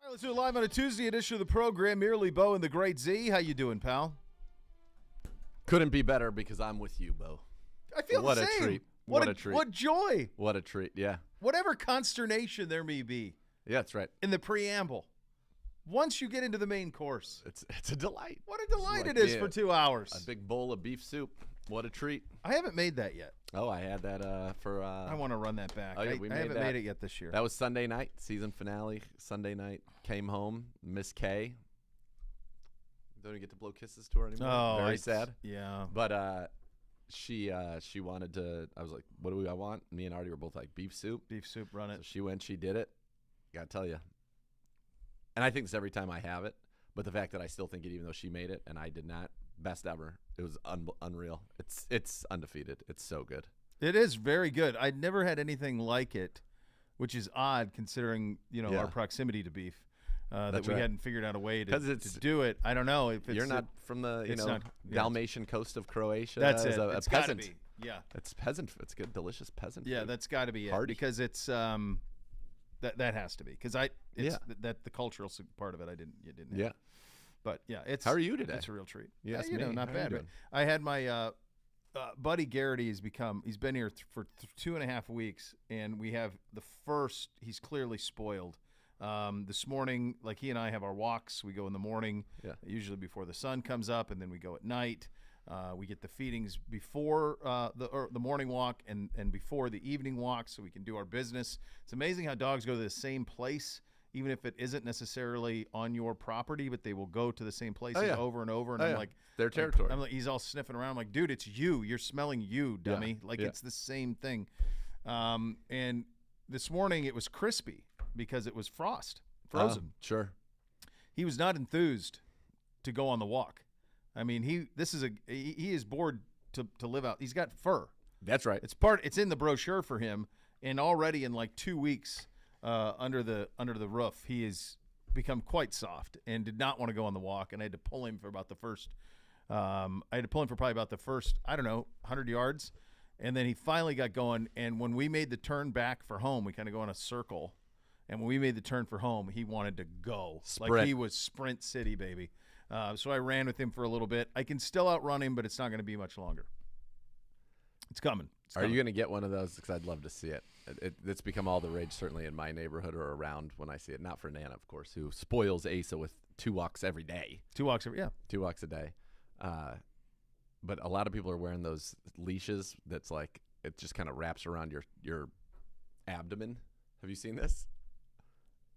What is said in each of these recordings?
All right, let's do it live on a Tuesday edition of the program. Merely Bo and the Great Z. How you doing, pal? Couldn't be better because I'm with you, Bo. I feel what the same. A treat. What a treat. What joy. What a treat, yeah. Whatever consternation there may be. Yeah, that's right. In the preamble. Once you get into the main course. It's a delight. What a delight it is for 2 hours. A big bowl of beef soup. What a treat. I haven't made that yet. Oh, I had that for... I want to run that back. Oh, yeah, I haven't made it yet this year. That was Sunday night, season finale. Sunday night, came home, Miss K. Don't even get to blow kisses to her anymore. Oh, very sad. Yeah. But she wanted to... I was like, what do I want? Me and Artie were both like, beef soup. Beef soup, run it. So she went, she did it. Gotta tell you. And I think this every time I have it, but the fact that I still think it even though she made it and I did not, best ever. It was unreal. It's undefeated. It's so good. It is very good. I'd never had anything like it, which is odd considering, our proximity to beef. That we hadn't figured out a way to do it. I don't know if it's you're not from the Dalmatian coast of Croatia. That's it. It's peasant. Gotta be. Yeah, it's peasant. It's good, delicious peasant. Yeah, food. that's got to be it because it's that has to be because that the cultural part of it I didn't have. Yeah, but yeah, it's how are you today? It's a real treat. Yes, not bad. Right? I had my buddy Garrity he's been here for 2.5 weeks, and we have the first. He's clearly spoiled. This morning, like he and I have our walks. We go in the morning, usually before the sun comes up, and then we go at night. We get the feedings before the morning walk and before the evening walk, so we can do our business. It's amazing how dogs go to the same place, even if it isn't necessarily on your property, but they will go to the same places over and over. And I'm like, their territory. I'm like, he's all sniffing around. I'm like, dude, it's you. You're smelling you, dummy. It's the same thing. And this morning it was crispy because it was frozen. Sure. He was not enthused to go on the walk. I mean, he is bored to live out. He's got fur. That's right. It's in the brochure for him, and already in like 2 weeks under the roof, he has become quite soft and did not want to go on the walk. And I had to pull him for about the first. I had to pull him for probably about the first 100 yards, and then he finally got going. And when we made the turn back for home, we kind of go in a circle. And when we made the turn for home, he wanted to go. Sprint. Like he was sprint city, baby. So I ran with him for a little bit. I can still outrun him, but it's not going to be much longer. It's coming. Are you going to get one of those? Because I'd love to see it. It's become all the rage, certainly in my neighborhood or around when I see it. Not for Nana, of course, who spoils Asa with 2 walks every day. 2 walks every, 2 walks a day. But a lot of people are wearing those leashes that's like, it just kind of wraps around your abdomen. Have you seen this?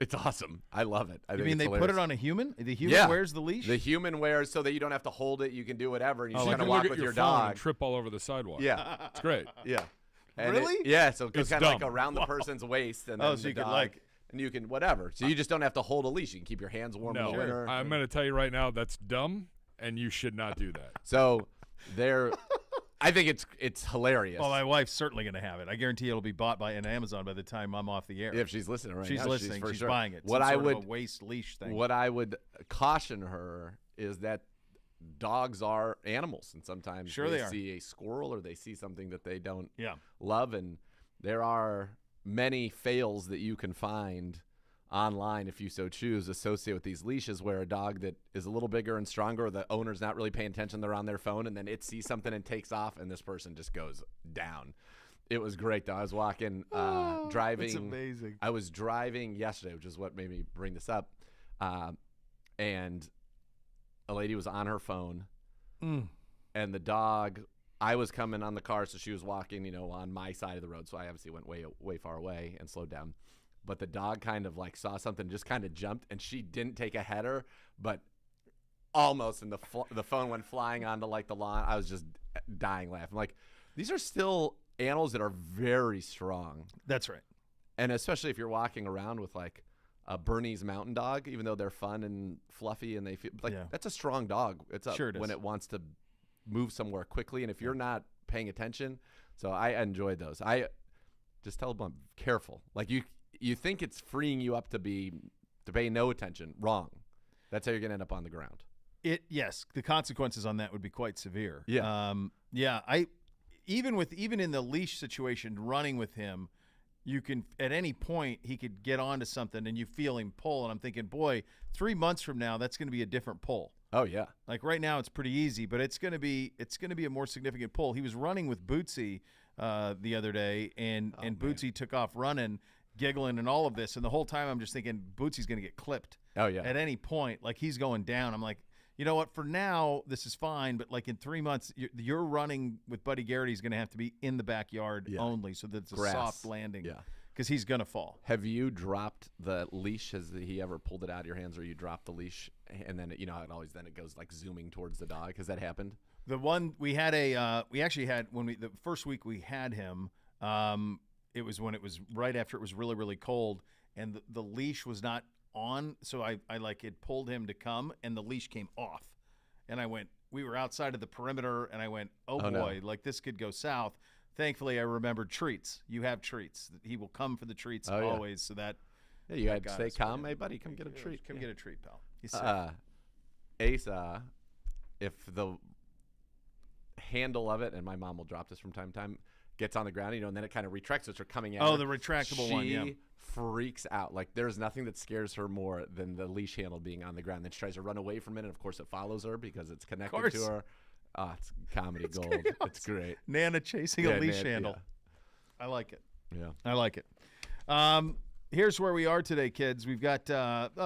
It's awesome. I love it. You mean they put it on a human? The human wears the leash? The human wears so that you don't have to hold it. You can do whatever. And you just kind of walk with your dog. And trip all over the sidewalk. Yeah. It's great. Yeah. And really? So it goes kind of like around the person's waist. And then so you the can dog, and you can whatever. So you just don't have to hold a leash. You can keep your hands warm in the winter. I'm going to tell you right now, that's dumb, and you should not do that. So I think it's hilarious. Well, my wife's certainly going to have it. I guarantee it'll be bought by an Amazon by the time I'm off the air. If she's listening right now. She's listening. She's buying it. What sort of a waist leash thing. What I would caution her is that dogs are animals, and sometimes they see a squirrel or they see something that they don't love, and there are many fails that you can find online, if you so choose, associated with these leashes where a dog that is a little bigger and stronger, or the owner's not really paying attention, they're on their phone, and then it sees something and takes off, and this person just goes down. It was great, though. I was walking, driving. That's amazing. I was driving yesterday, which is what made me bring this up, and a lady was on her phone, and the dog, I was coming on the car, so she was walking, on my side of the road, so I obviously went way far away and slowed down. But the dog kind of like saw something, just kind of jumped, and she didn't take a header, but almost, and the phone went flying onto like the lawn. I was just dying laughing. Like, these are still animals that are very strong. That's right. And especially if you're walking around with like a Bernese mountain dog, even though they're fun and fluffy and they feel like that's a strong dog. It's when it wants to move somewhere quickly, and if you're not paying attention, so I enjoyed those. I just tell them I'm careful. Like you think it's freeing you up to pay no attention. Wrong. That's how you're going to end up on the ground. Yes, the consequences on that would be quite severe. Yeah. Even in the leash situation, running with him, you can at any point he could get onto something and you feel him pull. And I'm thinking, boy, 3 months from now that's going to be a different pull. Oh yeah. Like right now it's pretty easy, but it's going to be a more significant pull. He was running with Bootsy the other day, and Bootsy took off running, giggling, and all of this. And the whole time I'm just thinking Bootsy's going to get clipped. Oh yeah. At any point, like he's going down. I'm like, you know what? For now, this is fine, but like in 3 months, you're running with Buddy Garrity is going to have to be in the backyard only, so that it's a soft landing. Yeah. Because he's going to fall. Have you dropped the leash? Has he ever pulled it out of your hands, or you drop the leash and then it goes like zooming towards the dog? Has that happened? The one we had we actually had the first week we had him. It was when it was right after it was really, really cold, and the leash was not on, so I like it pulled him to come, and the leash came off, and we were outside of the perimeter, and I went, oh boy, no. like this could go south. Thankfully, I remembered treats. You have treats. He will come for the treats always. So that you had to stay calm. Hey, buddy, come get a treat. Come get a treat, pal. He's sick. Ace, if the handle of it, and my mom will drop this from time to time, gets on the ground, and then it kind of retracts, so coming out. Oh, the retractable one, yeah. She freaks out. Like, there's nothing that scares her more than the leash handle being on the ground. Then she tries to run away from it, and of course it follows her because it's connected to her. Oh, it's comedy gold. Chaos. It's great. Nana chasing a leash handle. Yeah. I like it. Yeah. I like it. Here's where we are today, kids. We've got,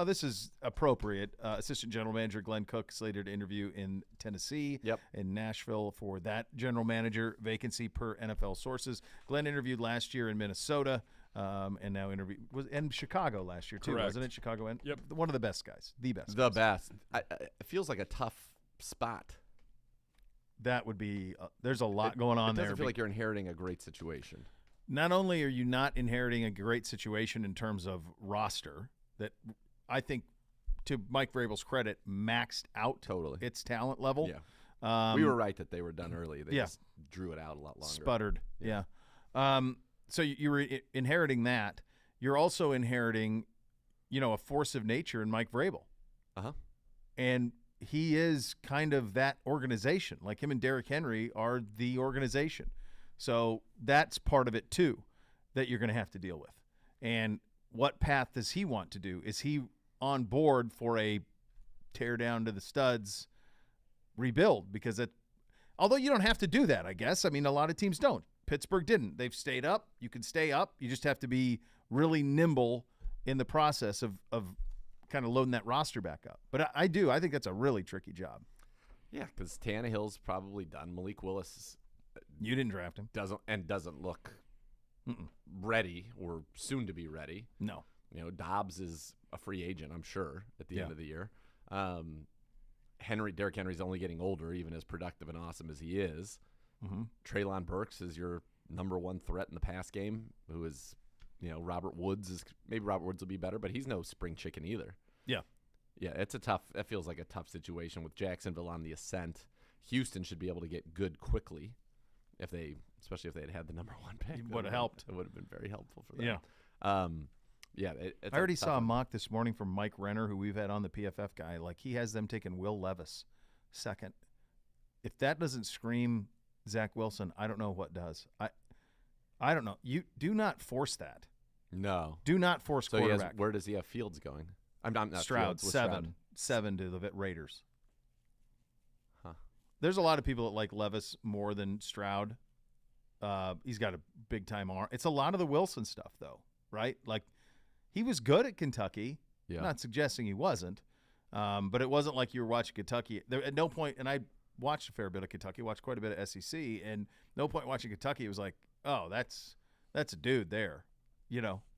this is appropriate. Assistant General Manager Glenn Cook slated to interview in Tennessee, in Nashville for that general manager vacancy per NFL sources. Glenn interviewed last year in Minnesota, and now was in Chicago last year, too, Correct. wasn't it? Chicago, and Yep. One of the best guys, the best. The best. It feels like a tough spot. That would be, there's a lot going on there. It doesn't feel like you're inheriting a great situation. Not only are you not inheriting a great situation in terms of roster that I think, to Mike Vrabel's credit, maxed out its talent level. Yeah. We were right that they were done early. They just drew it out a lot longer. Sputtered. Yeah. So you were inheriting that. You're also inheriting, a force of nature in Mike Vrabel. Uh-huh. And he is kind of that organization. Like him and Derrick Henry are the organization. So that's part of it, too, that you're going to have to deal with. And what path does he want to do? Is he on board for a tear down to the studs rebuild? Because although you don't have to do that, I guess. I mean, a lot of teams don't. Pittsburgh didn't. They've stayed up. You can stay up. You just have to be really nimble in the process of kind of loading that roster back up. But I think that's a really tricky job. Yeah, because Tannehill's probably done. Malik Willis you didn't draft him. Doesn't look ready or soon to be ready. No. Dobbs is a free agent, I'm sure, at the end of the year. Derrick Henry's only getting older, even as productive and awesome as he is. Mm-hmm. Treylon Burks is your number one threat in the pass game, who is, Robert Woods will be better, but he's no spring chicken either. Yeah. Yeah, it feels like a tough situation with Jacksonville on the ascent. Houston should be able to get good quickly. Especially if they had the number one pick. It would have helped. It would have been very helpful for them. Yeah. It's I already saw a mock this morning from Mike Renner, who we've had on, the PFF guy. Like, he has them taking Will Levis second. If that doesn't scream Zach Wilson, I don't know what does. I don't know. You do not force that. No. Do not force quarterback. Where does he have Fields going? I'm not Stroud, Fields, seven to the Raiders. Huh. There's a lot of people that like Levis more than Stroud. He's got a big-time arm. It's a lot of the Wilson stuff, though, right? Like, he was good at Kentucky. Yeah. I'm not suggesting he wasn't, but it wasn't like you were watching Kentucky. There, at no point, and I watched a fair bit of Kentucky, watched quite a bit of SEC, and no point watching Kentucky, it was like, oh, that's a dude there.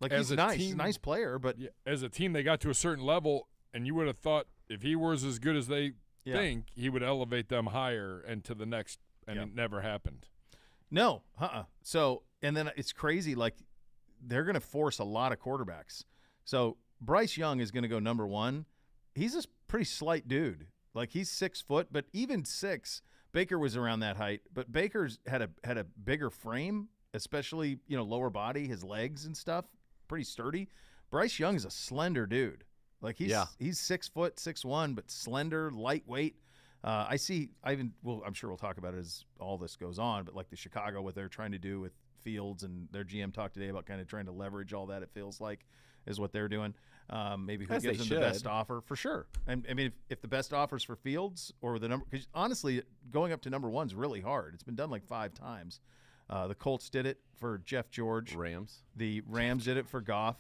Like, he's nice player, but as a team, they got to a certain level, and you would have thought if he was as good as they think, he would elevate them higher and to the next, and it never happened. No, So, and then it's crazy. Like, they're going to force a lot of quarterbacks. So Bryce Young is going to go number one. He's a pretty slight dude. Like, he's 6 foot, but even 6. Baker was around that height, but Baker's had a bigger frame, especially lower body, his legs and stuff, pretty sturdy. Bryce Young is a slender dude. Like, he's 6 foot, 6'1", but slender, lightweight. I'm sure we'll talk about it as all this goes on, but like the Chicago, what they're trying to do with Fields, and their GM talked today about kind of trying to leverage all that. It feels like is what they're doing. Maybe who As gives they them the best should. offer for sure. And I mean, if the best offers for Fields or the number, because honestly, going up to number 1 is really hard. It's been done like 5 times. The Colts did it for Jeff George. Rams. The Rams did it for Goff.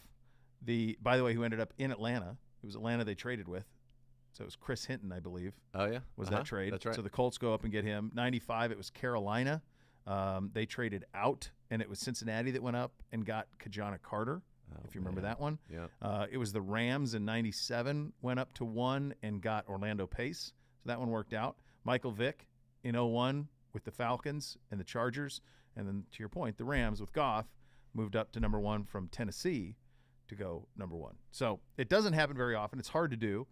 By the way, who ended up in Atlanta. It was Atlanta they traded with. So it was Chris Hinton, I believe. Oh, yeah? Was that trade. That's right. So the Colts go up and get him. 95, it was Carolina. They traded out, and it was Cincinnati that went up and got Kajana Carter, if you remember that one. Yeah. It was the Rams in 97, went up to 1 and got Orlando Pace. So that one worked out. Michael Vick in 01 with the Falcons and the Chargers. And then, to your point, the Rams with Goff moved up to number 1 from Tennessee to go number 1. So it doesn't happen very often. It's hard to do.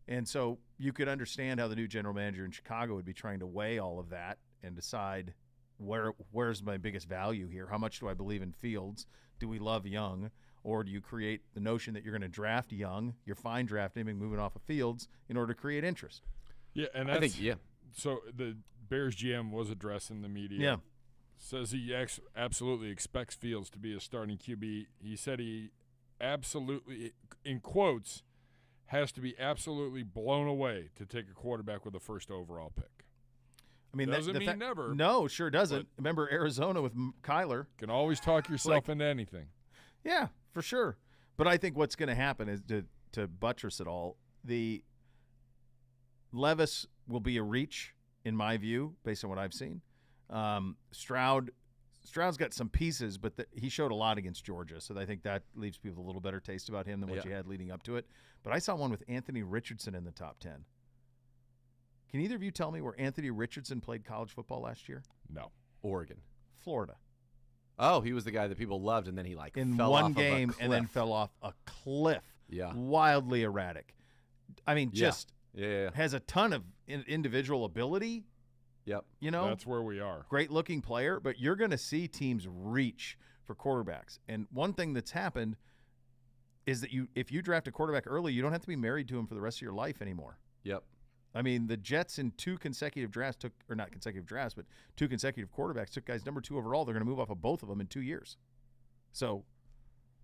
And so you could understand how the new general manager in Chicago would be trying to weigh all of that and decide where's my biggest value here? How much do I believe in Fields? Do we love Young? Or do you create the notion that you're going to draft Young, you're fine drafting him, moving off of Fields in order to create interest? Yeah, and I think, yeah. So the Bears GM was addressing the media. Yeah. Says he absolutely expects Fields to be a starting QB. He said he absolutely, in quotes, has to be absolutely blown away to take a quarterback with a first overall pick. I mean, doesn't mean never. No, sure doesn't. Remember Arizona with Kyler. Can always talk yourself into anything. Yeah, for sure. But I think what's going to happen is to buttress it all, the Levis will be a reach, in my view, based on what I've seen. Stroud's got some pieces, but he showed a lot against Georgia, so I think that leaves people with a little better taste about him than what you had leading up to it. But I saw one with Anthony Richardson in the top 10. Can either of you tell me where Anthony Richardson played college football last year? No. Oregon. Florida. Oh, he was the guy that people loved, and then he in fell one off game of a and then cliff. fell off a cliff. Yeah. Wildly erratic. I mean, just Yeah. has a ton of individual ability. Yep. You know, That's where we are. great looking player, but you're going to see teams reach for quarterbacks. And one thing that's happened is that if you draft a quarterback early, you don't have to be married to him for the rest of your life anymore. Yep. I mean, the Jets in 2 consecutive drafts took, or not consecutive drafts, but 2 consecutive quarterbacks took guys number 2 overall. They're going to move off of both of them in 2 years. So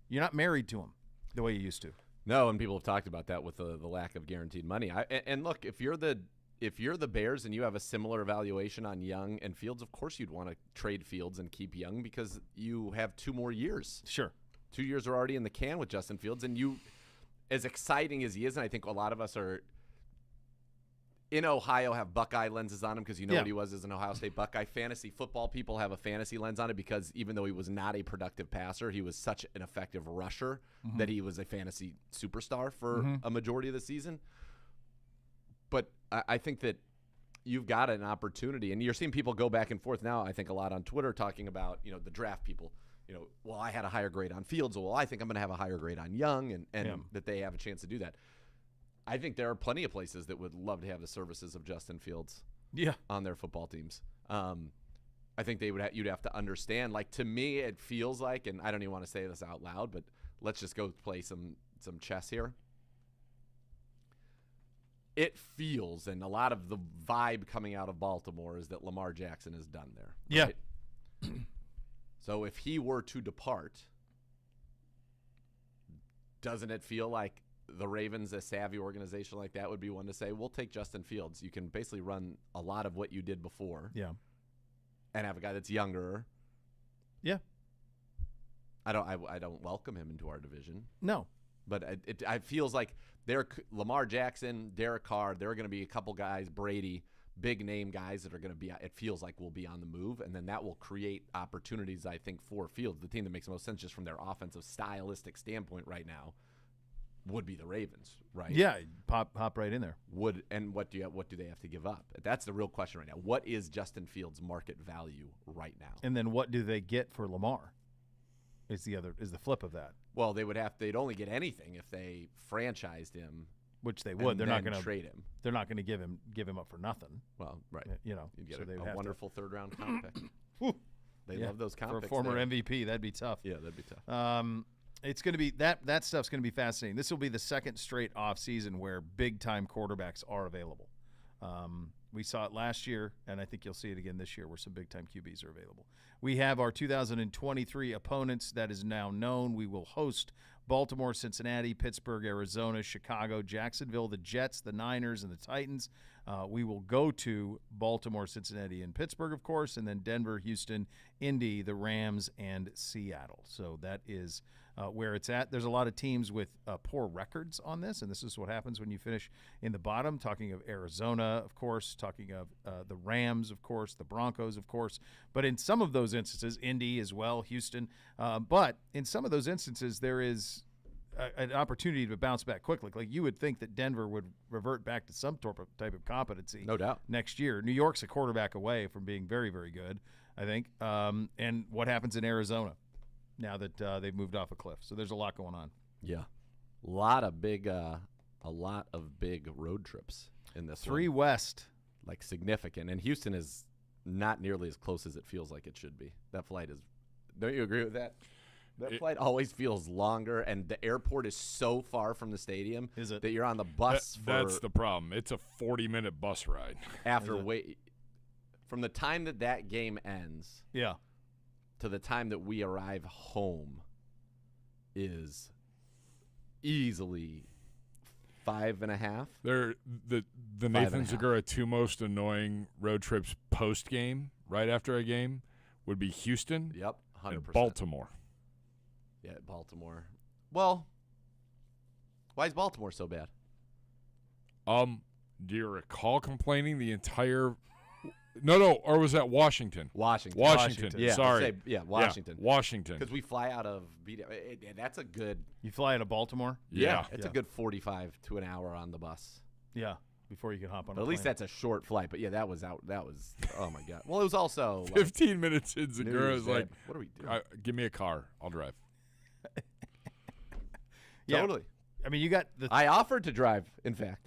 you're not married to them the way you used to. No, and people have talked about that with the lack of guaranteed money. And look, if you're the Bears and you have a similar evaluation on Young and Fields, of course you'd want to trade Fields and keep Young because you have 2 more years. Sure. 2 years are already in the can with Justin Fields, and you, as exciting as he is, and I think a lot of us are in Ohio have Buckeye lenses on him because you know what he was as an Ohio State Buckeye. Fantasy football people have a fantasy lens on it because even though he was not a productive passer, he was such an effective rusher that he was a fantasy superstar for a majority of the season. But I think that you've got an opportunity, and you're seeing people go back and forth now, I think a lot on Twitter talking about, the draft people. Well, I had a higher grade on Fields. Well, I think I'm going to have a higher grade on Young, and that they have a chance to do that. I think there are plenty of places that would love to have the services of Justin Fields on their football teams. I think you'd have to understand. Like, to me, it feels like, and I don't even want to say this out loud, but let's just go play some chess here. It feels, and a lot of the vibe coming out of Baltimore is that Lamar Jackson is done there. Right? Yeah. So if he were to depart, doesn't it feel like the Ravens, a savvy organization like that, would be one to say, we'll take Justin Fields. You can basically run a lot of what you did before. Yeah. And have a guy that's younger. Yeah. I don't welcome him into our division. No. But it feels like Lamar Jackson, Derek Carr, there are going to be a couple guys, Brady, big name guys that are going to be, it feels like will be on the move, and then that will create opportunities, I think, for Fields. The team that makes the most sense just from their offensive stylistic standpoint right now would be the Ravens, right? Yeah, pop right in there. What do they have to give up? That's the real question right now. What is Justin Fields' market value right now? And then what do they get for Lamar? Is the flip of that. Well, they'd only get anything if they franchised him, which they would. They're not going to trade him. They're not going to give him up for nothing. Well, right. You'd get so a wonderful third-round comp pick. They love those comp for picks. For a former MVP, that'd be tough. Yeah, that'd be tough. It's going to be that stuff's going to be fascinating. This will be the second straight off season where big time quarterbacks are available. We saw it last year, and I think you'll see it again this year where some big-time QBs are available. We have our 2023 opponents that is now known. We will host Baltimore, Cincinnati, Pittsburgh, Arizona, Chicago, Jacksonville, the Jets, the Niners, and the Titans. We will go to Baltimore, Cincinnati, and Pittsburgh, of course, and then Denver, Houston, Indy, the Rams, and Seattle. So that is where it's at. There's a lot of teams with poor records on this, and this is what happens when you finish in the bottom. Talking of Arizona, of course, talking of the Rams, of course, the Broncos, of course. But in some of those instances, Indy as well, Houston. But in some of those instances, there is an opportunity to bounce back quickly. Like you would think that Denver would revert back to some type of competency. No doubt. Next year. New York's a quarterback away from being very, very good, I think. And what happens in Arizona now that they've moved off a cliff? So there's a lot going on. Yeah. A lot of big road trips in this 3 one. West. Like significant. And Houston is not nearly as close as it feels like it should be. That flight is – don't you agree with that? That flight always feels longer, and the airport is so far from the stadium that you're on the bus That's the problem. It's a 40-minute bus ride. From the time that game ends to the time that we arrive home is easily 5.5. The Nathan Zagura 2 most annoying road trips post-game, right after a game, would be Houston 100%. and Baltimore. Yeah, Baltimore. Well, why is Baltimore so bad? Do you recall complaining the entire No, or was that Washington? Washington. Yeah. Sorry. Washington. Yeah, Washington. Because we fly out of that's a good. You fly out of Baltimore? Yeah. It's a good 45 to an hour on the bus. Yeah. Before you can hop on But a at least plane. that's a short flight. But yeah, that was oh my God. Well, it was also 15 minutes in, Zagura's like, what are we doing? give me a car. I'll drive. Yeah. Totally. I mean, you got the. I offered to drive, in fact,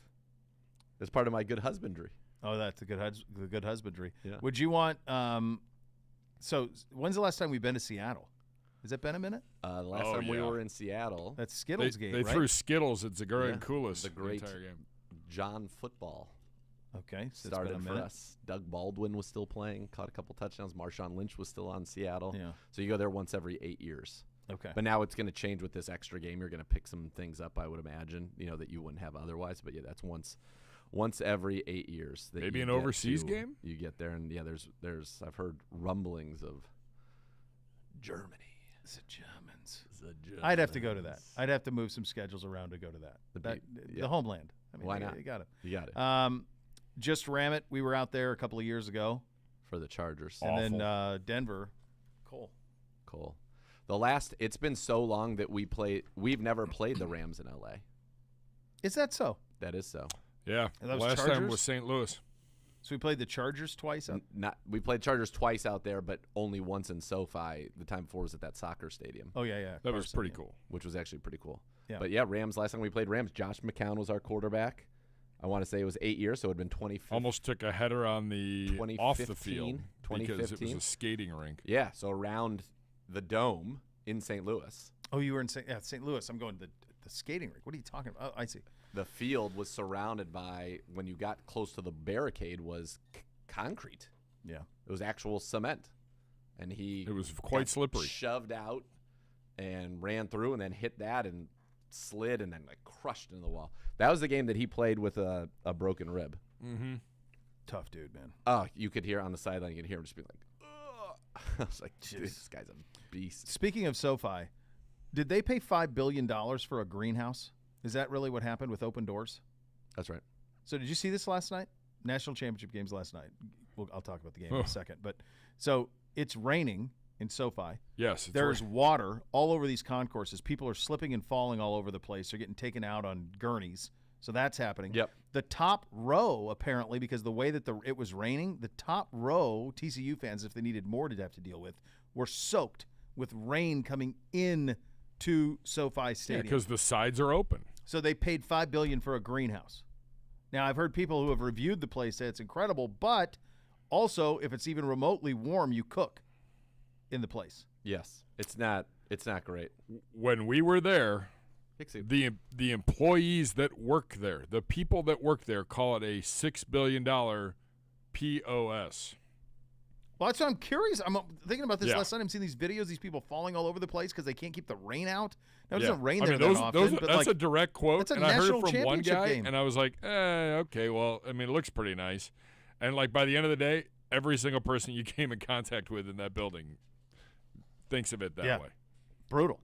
as part of my good husbandry. Oh, that's a good husbandry. Yeah. Would you want? So, when's the last time we've been to Seattle? Has that been a minute? The last time we were in Seattle, That's Skittles game, They right? threw Skittles at Zagura and Koulis the great entire game. John Football Okay, so it's been started a for minute. us. Doug Baldwin was still playing, caught a couple touchdowns. Marshawn Lynch was still on Seattle. Yeah. So you go there once every 8 years. Okay. But now it's going to change with this extra game. You're going to pick some things up, I would imagine, that you wouldn't have otherwise. But yeah, that's once every 8 years. That Maybe you an get overseas game? You get there, and there's I've heard rumblings of Germany. The Germans. I'd have to go to that. I'd have to move some schedules around to go to that. The homeland. I mean, Why not? You got it. You got it. Just ram it. We were out there a couple of years ago. For the Chargers. And then Denver. Cool. It's been so long that we've never played the Rams in LA. Is that so? That is so. Yeah. And that was Last time Chargers? was St. Louis. So we played the Chargers twice? We played Chargers twice out there, but only once in SoFi. The time before was at that soccer stadium. Oh, yeah. That was pretty cool. Which was actually pretty cool. Yeah. But yeah, Rams, last time we played Rams, Josh McCown was our quarterback. I want to say it was 8 years, so it would have been 2015. Almost took a header on the off the field because it was 2015. a skating rink. Yeah, so around the Dome in St. Louis. Oh, you were in St. Louis. I'm going to the skating rink. What are you talking about? Oh, I see. The field was surrounded by, when you got close to the barricade, was concrete. Yeah. It was actual cement. And It was quite slippery. Shoved out and ran through and then hit that and slid and then crushed into the wall. That was the game that he played with a broken rib. Mm-hmm. Tough dude, man. Oh, you could hear on the sideline, you could hear him just be like, ugh. I was like, dude, this guy's a beast. Speaking of SoFi, did they pay $5 billion for a greenhouse? Is that really what happened with Open Doors? That's right. So did you see this last night? National championship games last night. I'll talk about the game in a second. But so it's raining in SoFi. Yes. There's water all over these concourses. People are slipping and falling all over the place. They're getting taken out on gurneys. So that's happening. Yep. The top row, apparently, because the way that it was raining, the top row, TCU fans, if they needed more to have to deal with, were soaked with rain coming in to SoFi Stadium. because the sides are open. So they paid $5 billion for a greenhouse. Now, I've heard people who have reviewed the place say it's incredible, but also, if it's even remotely warm, you cook in the place. Yes. It's not great. When we were there, the employees that work there, the people that work there, call it a $6 billion POS. Well, that's what I'm curious. I'm thinking about this Yeah. last night. I'm seeing these videos, these people falling all over the place because they can't keep the rain out. No, it Yeah. doesn't rain I there mean, that often. But that's like, a direct quote, that's a and I heard national it from one championship guy, game. and I was like, okay, well, I mean, it looks pretty nice. And, like, by the end of the day, every single person you came in contact with in that building thinks of it that way. Brutal.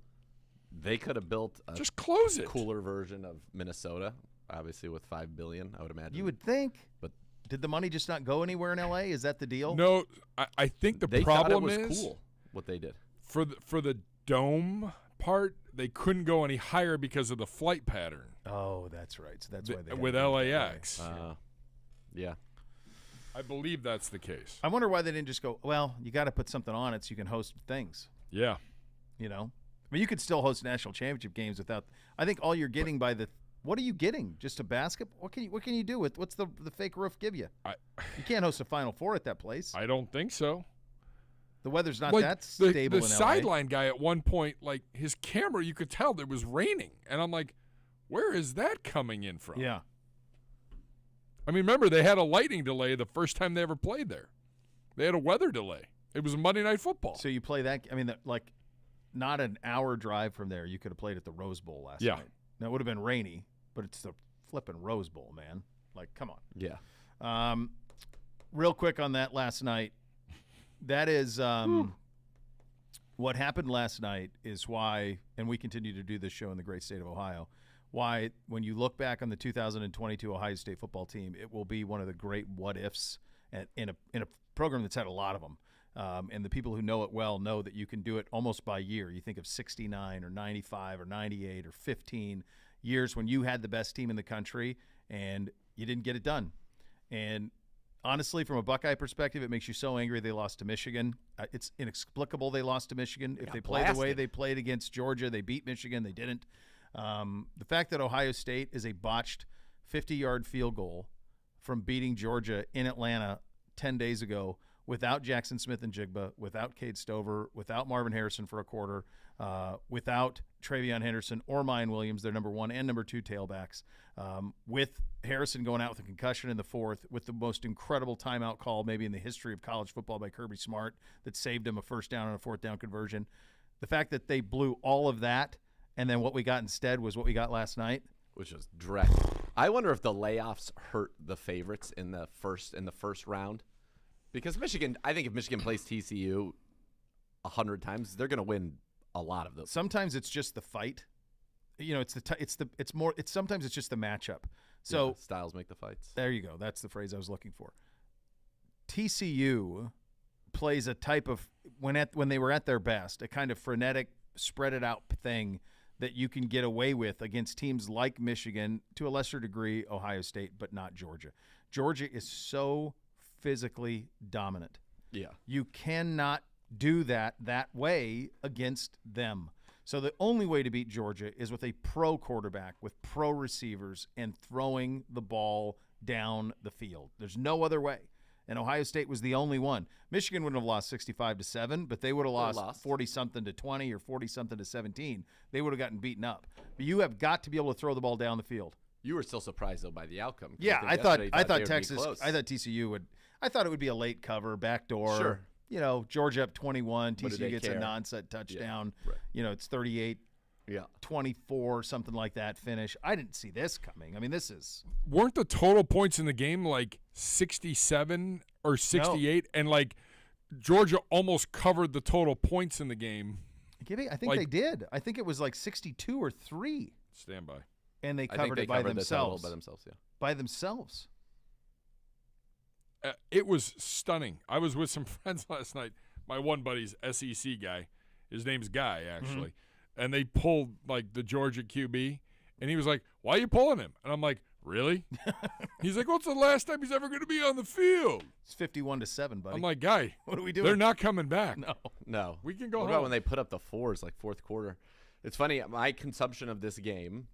They could have built a Just close it. cooler version of Minnesota, obviously with $5 billion, I would imagine. You would think. But did the money just not go anywhere in L.A.? Is that the deal? No, I think the they problem thought it was is cool what they did. for the dome part, they couldn't go any higher because of the flight pattern Oh, that's right. So that's why they with had to do it that way. LAX. Yeah. I believe that's the case. I wonder why they didn't just go, well, you got to put something on it so you can host things. Yeah. You know? I mean, you could still host national championship games without – I think all you're getting by the – what are you getting? Just a basketball? What can you do with – what's the fake roof give you? You can't host a Final Four at that place. I don't think so. The weather's not Like, that stable the in LA. sideline guy at one point, like his camera, you could tell it was raining. And I'm like, where is that coming in from? Yeah. I mean, remember, they had a lightning delay the first time they ever played there. They had a weather delay. It was Monday Night Football. So you play that – I mean, like not an hour drive from there. You could have played at the Rose Bowl last Yeah. night. Now, it would have been rainy, but it's the flipping Rose Bowl, man. Like, come on. Yeah. Real quick on that last night. That is what happened last night is why, and we continue to do this show in the great state of Ohio, why when you look back on the 2022 Ohio State football team, it will be one of the great what-ifs in a program that's had a lot of them. And the people who know it well know that you can do it almost by year. You think of 69 or 95 or 98 or 15 years when you had the best team in the country and you didn't get it done. And honestly, from a Buckeye perspective, it makes you so angry they lost to Michigan. It's inexplicable they lost to Michigan. If they played the way they played against Georgia, they beat Michigan. They didn't. The fact that Ohio State is a botched 50-yard field goal from beating Georgia in Atlanta 10 days ago without Jackson Smith and Jigba, without Cade Stover, without Marvin Harrison for a quarter, without Travion Henderson or Mayan Williams, their number 1 and number 2 tailbacks, with Harrison going out with a concussion in the fourth, with the most incredible timeout call maybe in the history of college football by Kirby Smart that saved him a first down and a fourth down conversion. The fact that they blew all of that and then what we got instead was what we got last night. Which was direct. I wonder if the layoffs hurt the favorites in the first round. Because Michigan, I think if Michigan plays TCU 100 times, they're going to win a lot of those. Sometimes it's just the fight. You know, sometimes it's just the matchup. So yeah, styles make the fights. There you go. That's the phrase I was looking for. TCU plays a type of when they were at their best, a kind of frenetic, spread it out thing that you can get away with against teams like Michigan, to a lesser degree Ohio State, but not Georgia. Georgia is so physically dominant. Yeah. You cannot do that way against them. So the only way to beat Georgia is with a pro quarterback, with pro receivers, and throwing the ball down the field. There's no other way. And Ohio State was the only one. Michigan wouldn't have lost 65-7, but they would have lost 40-something to 20 or 40-something to 17. They would have gotten beaten up. But you have got to be able to throw the ball down the field. You were still surprised though by the outcome. Yeah, I thought TCU would. I thought it would be a late cover, backdoor. Sure. You know, Georgia up 21. TCU gets care? a non-set touchdown. Yeah, right. You know, it's 38-24, something like that finish. I didn't see this coming. I mean, this is. Weren't the total points in the game like 67 or 68? No. And like Georgia almost covered the total points in the game. I think they did. I think it was like 62 or 3. Stand by. And they covered it by themselves. Yeah. By themselves. It was stunning. I was with some friends last night. My one buddy's SEC guy. His name's Guy, actually. Mm-hmm. And they pulled, like, the Georgia QB. And he was like, why are you pulling him? And I'm like, really? He's like, what's the last time he's ever going to be on the field? It's 51-7, buddy. I'm like, Guy. What are we doing? They're not coming back. No. We can go home. What about when they put up the fours, like fourth quarter? It's funny. My consumption of this game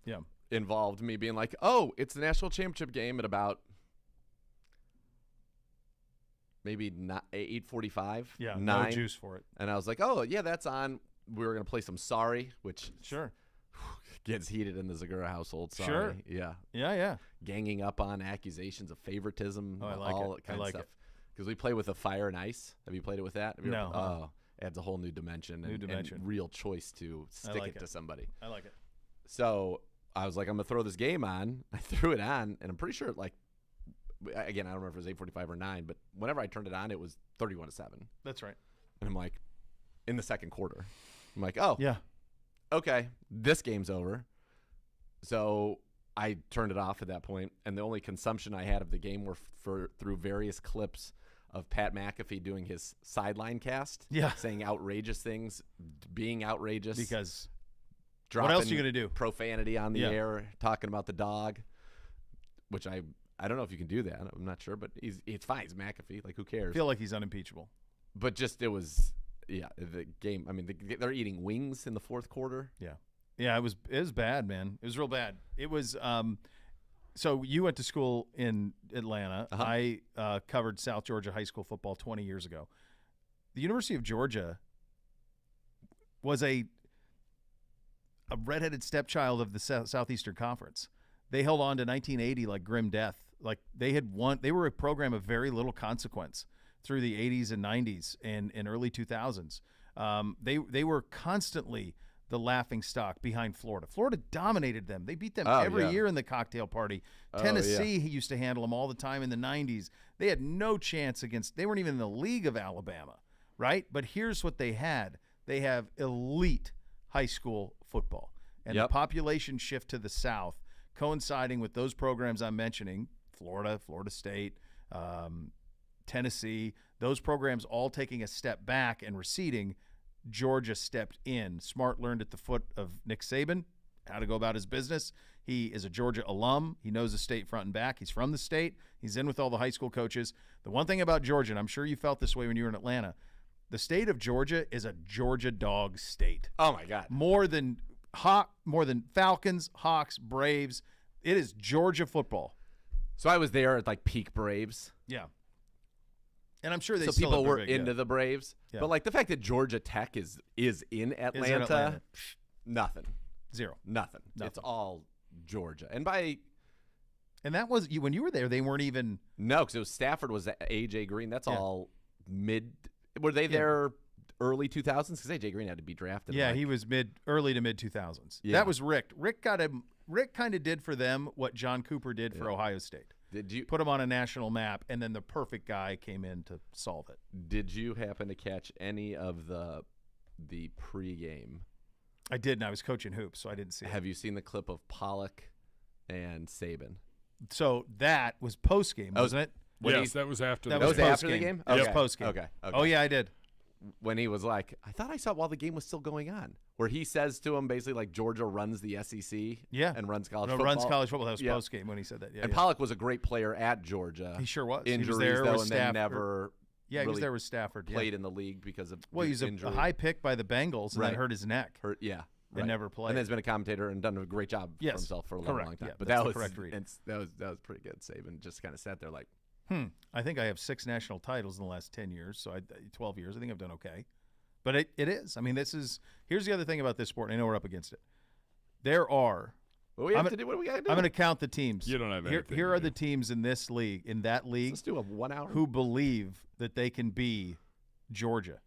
involved me being like, oh, it's the national championship game at about maybe 8:45. Yeah, 9. no juice for it. And I was like, oh, yeah, that's on. We were going to play some Sorry, which gets heated in the Zagura household. Sorry. Sure. Yeah. Yeah. Ganging up on accusations of favoritism. Oh, I like all it. That kind of stuff. because we play with a fire and ice. Have you played it with that? Have you No. Oh, it adds a whole new dimension. And real choice to stick like it to somebody. I like it. So I was like, I'm going to throw this game on. I threw it on, and I'm pretty sure, like, again, I don't remember if it was 8:45 or 9, but whenever I turned it on, it was 31-7. That's right. And I'm like, in the second quarter. I'm like, oh, Yeah. okay, this game's over. So I turned it off at that point, and the only consumption I had of the game were through various clips of Pat McAfee doing his sideline cast, saying outrageous things, being outrageous. Because dropping what else are you going to do? Profanity on the air, talking about the dog, which I don't know if you can do that. I'm not sure, but it's fine. He's McAfee. Like, who cares? I feel like he's unimpeachable. But just it was, the game. I mean, they're eating wings in the fourth quarter. Yeah, it was bad, man. It was real bad. It was so you went to school in Atlanta. Uh-huh. I covered South Georgia high school football 20 years ago. The University of Georgia was a redheaded stepchild of the Southeastern Conference. They held on to 1980 like grim death. Like they were a program of very little consequence through the 80s and 90s and early 2000s. They were constantly the laughing stock behind Florida. Florida dominated them. They beat them every year in the cocktail party. Tennessee used to handle them all the time in the 90s. They had no chance they weren't even in the league of Alabama, right? But here's what they had. They have elite high school football. And the population shift to the South coinciding with those programs I'm mentioning, Florida, Florida State, Tennessee, those programs all taking a step back and receding, Georgia stepped in. Smart learned at the foot of Nick Saban how to go about his business. He is a Georgia alum. He knows the state front and back. He's from the state. He's in with all the high school coaches. The one thing about Georgia, and I'm sure you felt this way when you were in Atlanta, the state of Georgia is a Georgia dog state. Oh, my God. More than Falcons, Hawks, Braves. It is Georgia football. So I was there at, like, peak Braves. Yeah. And I'm sure they so still people were big, into the Braves. Yeah. But, like, the fact that Georgia Tech is in Atlanta, nothing. Zero. Nothing. It's all Georgia. And that was when you were there, they weren't even. No, because it was Stafford was A.J. Green. That's all mid. Were they there early 2000s? Because A.J. Green had to be drafted. Yeah, he was early to mid 2000s. Yeah. That was Rick. Rick kind of did for them what John Cooper did for Ohio State. Did you put him on a national map, and then the perfect guy came in to solve it? Did you happen to catch any of the pregame? I did, and I was coaching hoops, so I didn't see it. Have you seen the clip of Pollock and Saban? So that was postgame, wasn't it? Yes, that was after. That was after the post-game. game. That was Okay. postgame. Okay. Oh yeah, I did. When he was like, I thought I saw it while the game was still going on, where he says to him basically like Georgia runs the SEC, and runs college football. Runs college football. That was postgame when he said that. Yeah, and Pollock was a great player at Georgia. He sure was. Injuries he was there though, with and Stafford. then never. Yeah, he was there with Stafford. Played in the league because of he's injury. a high pick by the Bengals and then hurt his neck. And never played. And has been a commentator and done a great job for himself for a long time. Yeah, but that was correct read. that was pretty good. Saban just kind of sat there like, I think I have 6 national titles in the last 10 years, so 12 years. I think I've done okay. But it is. I mean, here's the other thing about this sport, and I know we're up against it. There are. What do we have to do? What do we got to do? I'm going to count the teams. You don't have anything. Here are the teams in this league, in that league. Let's do a 1 hour. Who believe that they can be Georgia.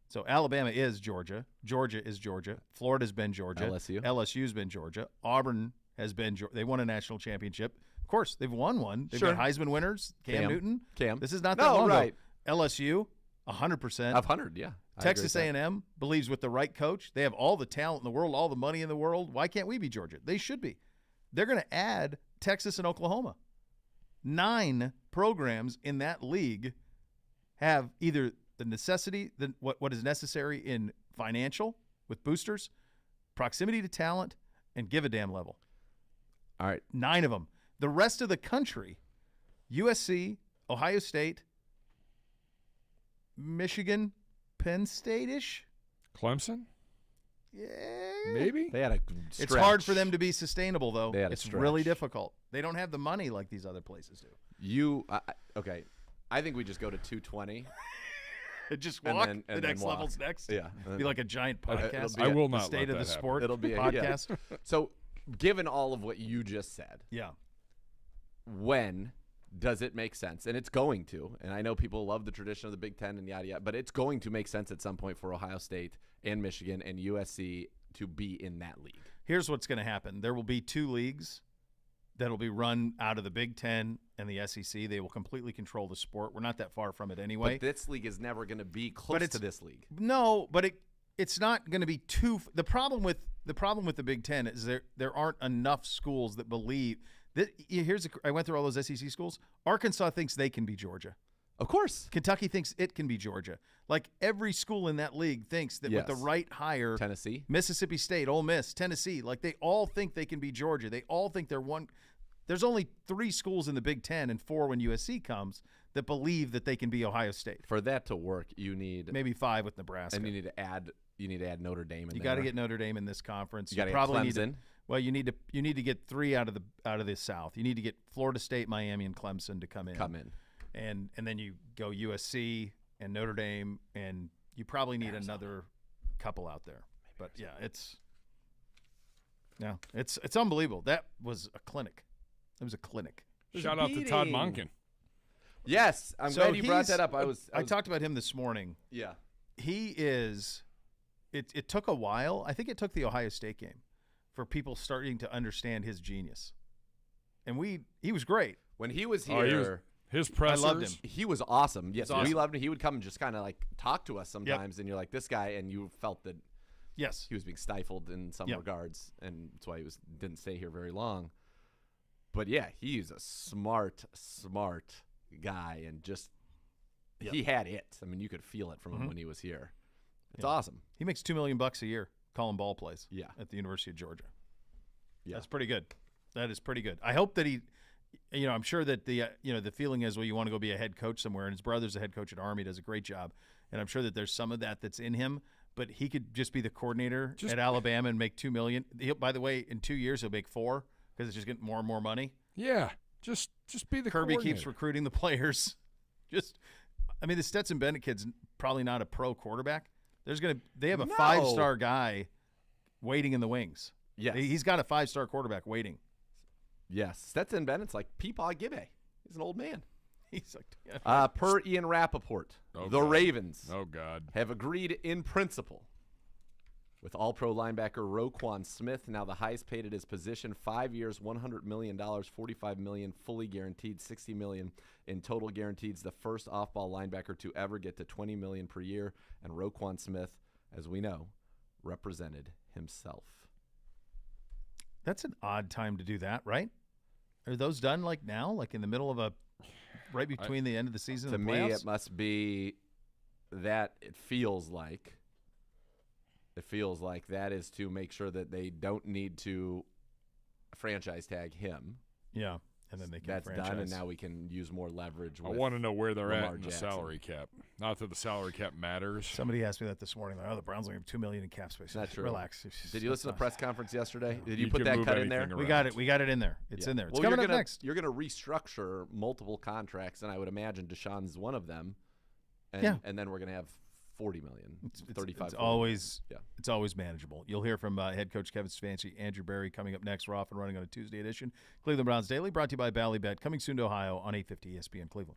So Alabama is Georgia. Georgia is Georgia. Florida's been Georgia. LSU's been Georgia. Auburn has been Georgia. They won a national championship. Of course, they've won one. They've got Heisman winners. Cam Newton. This is not that long ago. LSU, 100%. 100, yeah. Texas A&M believes with the right coach, they have all the talent in the world, all the money in the world. Why can't we be Georgia? They should be. They're going to add Texas and Oklahoma. 9 programs in that league have either the necessity, what is necessary in financial with boosters, proximity to talent, and give a damn level. All right. 9 of them. The rest of the country, USC, Ohio State, Michigan, Penn State-ish. Clemson? Yeah. Maybe. They had a stretch. It's hard for them to be sustainable, though. They had it's really difficult. They don't have the money like these other places do. Okay. I think we just go to 220. Just walk. And the next level's next. Yeah. Be like a giant podcast. I will not the state let of the that happen. sport. It'll be a podcast. So, given all of what you just said, yeah. when does it make sense? And it's going to. And I know people love the tradition of the Big Ten and yada yada, but it's going to make sense at some point for Ohio State and Michigan and USC to be in that league. Here's what's going to happen. There will be 2 leagues that will be run out of the Big Ten and the SEC. They will completely control the sport. We're not that far from it anyway. But this league is never going to be close to this league. No, but it's not going to be too. The problem with the Big Ten is there aren't enough schools that believe that. I went through all those SEC schools. Arkansas thinks they can be Georgia. Of course. Kentucky thinks it can be Georgia. Like every school in that league thinks that with the right hire, Tennessee, Mississippi State, Ole Miss, Tennessee, like they all think they can be Georgia. They all think they're one. There's only 3 schools in the Big Ten and 4 when USC comes that believe that they can be Ohio State. For that to work, you need maybe 5 with Nebraska. And you need to add Notre Dame in You got to get Notre Dame in this conference. You got to get Clemson. Well, you need to get 3 out of the South. You need to get Florida State, Miami, and Clemson to come in. And then you go USC and Notre Dame, and you probably need another couple out there. But yeah, it's unbelievable. That was a clinic. It was a clinic. Shout out to Todd Monken. Yes, I'm glad you brought that up. I talked about him this morning. Yeah, he is. It took a while. I think it took the Ohio State game for people starting to understand his genius, and he was great when he was here. His pressers. I loved him. He was awesome. Yes, awesome. We loved him. He would come and just kind of like talk to us sometimes, and you're like, this guy, and you felt that yes, he was being stifled in some regards, and that's why he didn't stay here very long. But yeah, he's a smart guy, and just he had it. I mean, you could feel it from him when he was here. It's awesome. He makes $2 million a year calling ball plays. Yeah. At the University of Georgia. Yeah, that's pretty good. That is pretty good. I hope that he. I'm sure that the feeling is, well, you want to go be a head coach somewhere, and his brother's a head coach at Army, does a great job, and I'm sure that there's some of that's in him. But he could just be the coordinator at Alabama and make $2 million. By the way, in 2 years he'll make $4 million because it's just getting more and more money. Yeah, just be the Kirby coordinator. keeps recruiting the players. The Stetson Bennett kid's probably not a pro quarterback. They have a 5-star guy waiting in the wings. Yes. He's got a 5-star quarterback waiting. Yes, Stetson Bennett's like Peepaw Gibbe. He's an old man. He's like, per Ian Rappaport, the Ravens have agreed in principle with All-Pro linebacker Roquan Smith, now the highest paid at his position, 5 years, $100 million, $45 million fully guaranteed, $60 million in total guarantees. The first off-ball linebacker to ever get to $20 million per year, and Roquan Smith, as we know, represented himself. That's an odd time to do that, right? Are those done like now, like in the middle of right between the end of the season and the playoffs? To me, it must be that it feels like that is to make sure that they don't need to franchise tag him. Yeah, and then they can That's franchise. done, and now we can use more leverage. I want to know where they're Lamar at in the Jackson. salary cap. Not that the salary cap matters. Somebody asked me that this morning. Like, the Browns only have $2 million in cap space. Not true. Relax. Did you listen to the press conference yesterday? Did you You put can that move cut in there? anything We got it. We got it in there. It's in there. It's coming up next. You're going to restructure multiple contracts, and I would imagine Deshaun's one of them. And then we're going to have $40 million, $35 It's always manageable. You'll hear from head coach Kevin Stefanski, Andrew Berry coming up next. We're off and running on a Tuesday edition. Cleveland Browns Daily, brought to you by Ballybet, coming soon to Ohio on 850 ESPN Cleveland.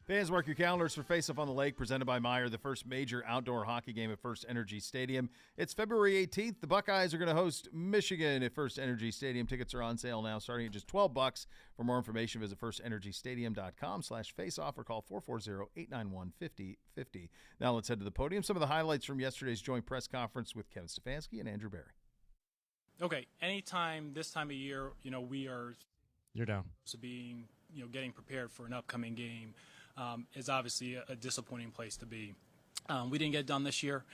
Fans, mark your calendars for Face Off on the Lake, presented by Meyer, the first major outdoor hockey game at First Energy Stadium. It's February 18th. The Buckeyes are going to host Michigan at First Energy Stadium. Tickets are on sale now, starting at just $12. For more information, visit firstenergystadium.com/faceoff or call 440-891-5050. Now let's head to the podium. Some of the highlights from yesterday's joint press conference with Kevin Stefanski and Andrew Barry. Okay, anytime this time of year, we are You're down. being, getting prepared for an upcoming game. Is obviously a disappointing place to be. We didn't get it done this year.